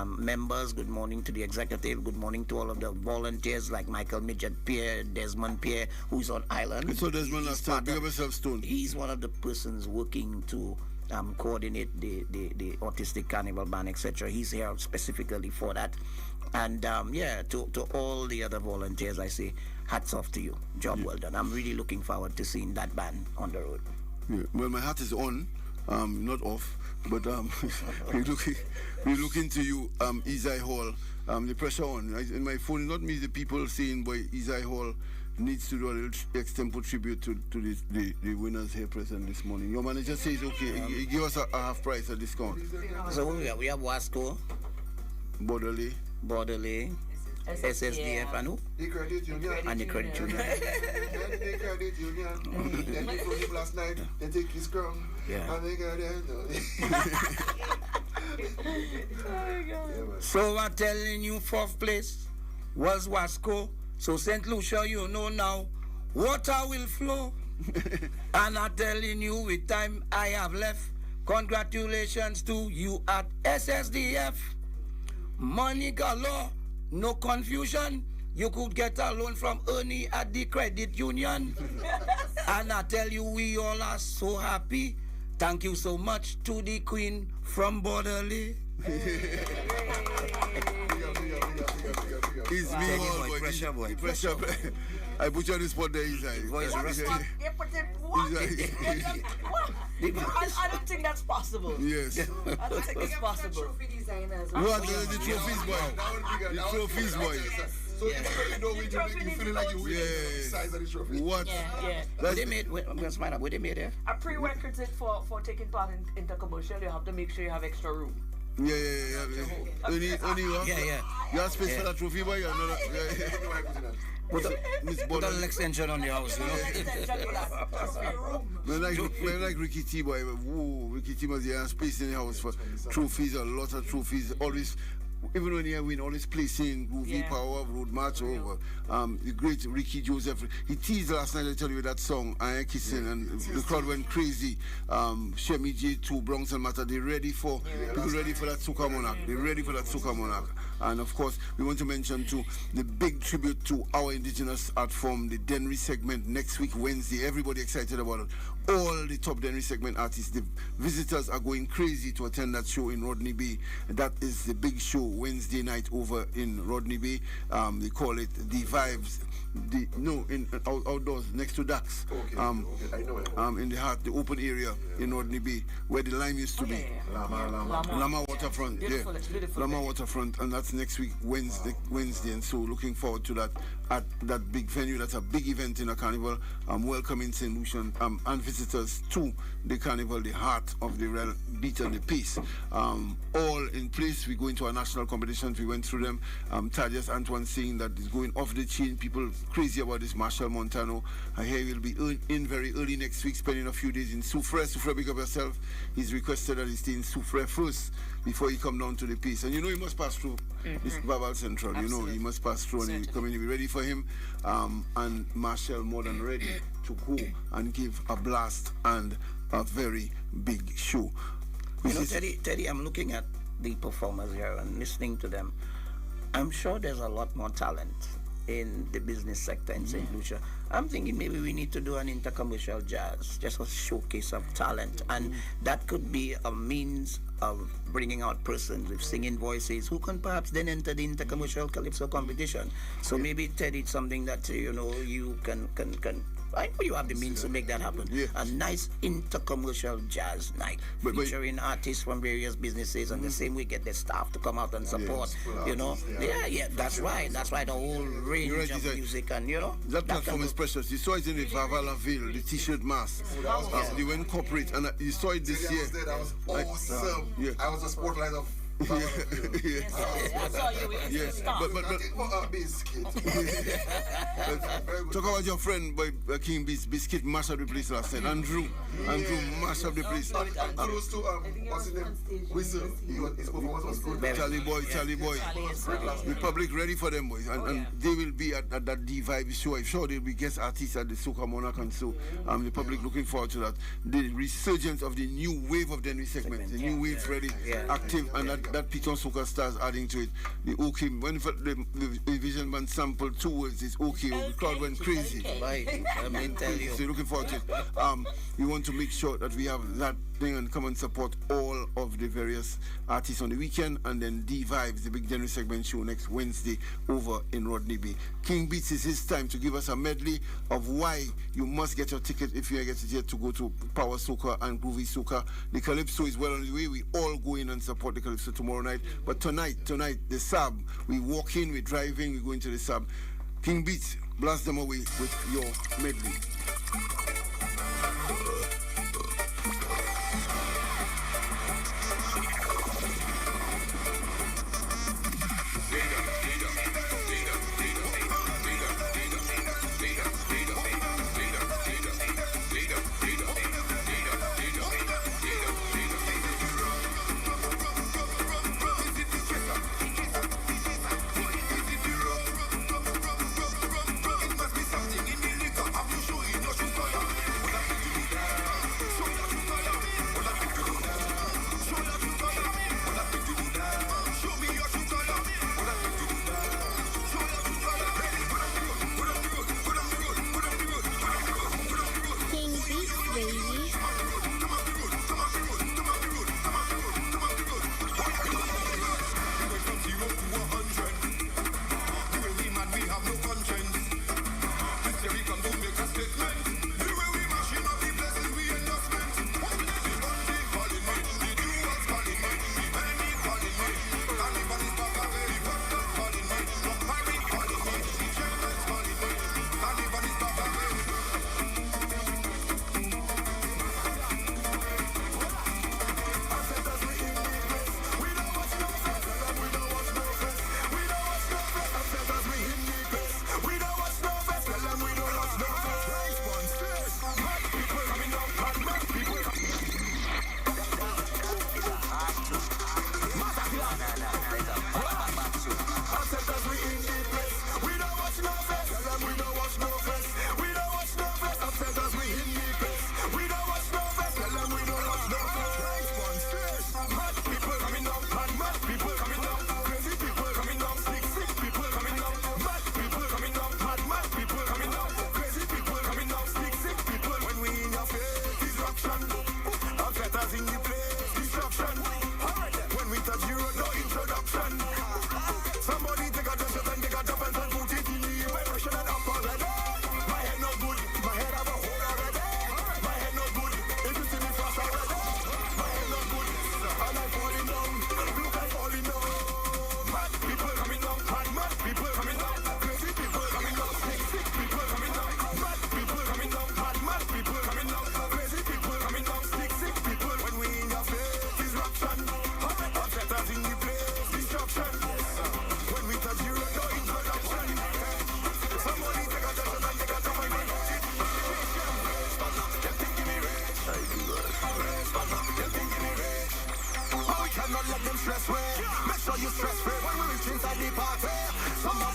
Speaker 5: members. Good morning to the executive. Good morning to all of the volunteers like Michael Midget Pierre, Desmond Pierre, who's on island.
Speaker 3: So Desmond last time, big up yourself, Stone.
Speaker 5: He's one of the persons working to coordinate the Autistic Carnival Band, etc. He's here specifically for that. And to all the other volunteers, I say hats off to you. Job well done. I'm really looking forward to seeing that band on the road.
Speaker 3: Yeah. Well, my hat is on, not off, but we're looking to you, Isai Hall. The pressure on. In my phone, not me, the people saying, boy, Isai Hall needs to do a little extempo tribute to the winners here present this morning. Your manager says, okay, he give us a half price, a discount.
Speaker 5: So we have Wasco,
Speaker 3: Borderley,
Speaker 5: SSDF, and who?
Speaker 10: The credit union.
Speaker 5: And the credit union.
Speaker 10: And the credit union. Then they told him last night, they take his crown.
Speaker 5: Yeah.
Speaker 10: And they got it.
Speaker 5: So I'm telling you, fourth place was Wasco. So St. Lucia, you know now, water will flow. And I'm telling you, with time I have left, congratulations to you at SSDF. Money galore, no confusion. You could get a loan from Ernie at the credit union. And I tell you, we all are so happy. Thank you so much to the Queen from Borderley.
Speaker 3: It's me, boy.
Speaker 5: Pressure, boy.
Speaker 3: Pressure. I put you on the spot there, Isai.
Speaker 4: I don't think that's possible.
Speaker 3: Yes.
Speaker 4: I don't think it's possible.
Speaker 3: What? The trophies, boy. The trophies, boy.
Speaker 10: So if you don't win, you feel like you win the size of the trophy.
Speaker 3: What?
Speaker 4: Yeah.
Speaker 5: What they made, I'm going to find out what they made there.
Speaker 4: A prerequisite for taking part in the commercial, you have to make sure you have extra room.
Speaker 3: Yeah. Only you have, you have space for that trophy, boy. You know that.
Speaker 5: Put a little extension on the house, you know.
Speaker 3: When like Ricky T, boy. Whoa, Ricky T must have space in the house for trophies, a lot of trophies. Always, even when you win, always placing Groovy Power, Road March over. The great Ricky Joseph, he teased last night, I tell you, that song, I Ain't Kissing, and the crowd went crazy. Shemi J2, Bronx and Matter, they're ready for that Soca Monarch. They're ready for that Soca Monarch. And of course, we want to mention too the big tribute to our indigenous art form, the Denry segment next week, Wednesday. Everybody excited about it. All the top Denry segment artists, the visitors are going crazy to attend that show in Rodney Bay. That is the big show Wednesday night over in Rodney Bay. They call it the Vibes. Outdoors next to Dax.
Speaker 10: Okay, I know it.
Speaker 3: In the heart, the open area in Rodney Bay, where the lime used to be. Lama Waterfront.
Speaker 4: Beautiful,
Speaker 3: yeah.
Speaker 4: it's beautiful.
Speaker 3: Lama Waterfront, and that's next week, Wednesday. And so looking forward to that at that big venue. That's a big event in a carnival. Welcoming St. Lucian and visitors to the carnival, the heart of the real beat and the peace. All in place. We go into our national competitions. We went through them. Thaddeus Antoine saying that it's going off the chain. People crazy about this. Marshall Montano. I hear he'll be in very early next week, spending a few days in Soufrière. Soufrière, big up yourself. He's requested that he stay in Soufrière first before he come down to the piece. And you know he must pass through this Vaval Central.
Speaker 4: Absolutely.
Speaker 3: You know he must pass through and he come in. He'll be ready for him. And Marshall more than ready to go and give a blast and a very big show.
Speaker 5: You know, Teddy, I'm looking at the performers here and listening to them. I'm sure there's a lot more talent in the business sector in St. Lucia. I'm thinking maybe we need to do an intercommercial jazz, just a showcase of talent, and that could be a means of bringing out persons with singing voices who can perhaps then enter the intercommercial calypso competition. So maybe Teddy, it's something that you can. I know you have the means to make that happen.
Speaker 3: Yeah.
Speaker 5: A nice intercommercial jazz night featuring artists from various businesses, and the same way get the staff to come out and support. That's right. That's why the whole range of music, and
Speaker 3: that platform is precious. You saw it in the Vaval Veil, the T-shirt mask. They went corporate, and you saw it this year.
Speaker 10: That was awesome.
Speaker 3: Yeah.
Speaker 10: I was a spotlight of
Speaker 4: Yes, I saw you with your star.
Speaker 3: Talk about your friend, boy, King Biscuit mashed up the place last night. Andrew mashed up the place.
Speaker 10: Close to what's his name? Whistle. His performance was good.
Speaker 3: Charlie Boy. The public ready for them, boys, and they will be at that D-Vibe show. I'm sure they'll be guest artists at the Soca Monarch, and so the public looking forward to that. The resurgence of the new wave of the new segment. The new wave ready, active, and that Piton Soca stars adding to it. The okay, when the Vision Band sample 2 words is okay, the crowd went crazy.
Speaker 5: I mean, tell you.
Speaker 3: So looking forward to it. We want to make sure that we have that thing and come and support all of the various artists on the weekend, and then D-Vibes, the big January segment show next Wednesday over in Rodney Bay. King Beats is his time to give us a medley of why you must get your ticket if you get it here to go to Power Soca and Groovy Soca. The Calypso is well on the way. We all go in and support the Calypso tomorrow night. But tonight, the sub, we walk in, we drive in, we go into the sub. King Beats, blast them away with your medley.
Speaker 11: Make sure you stress free when we reach inside the party. Somebody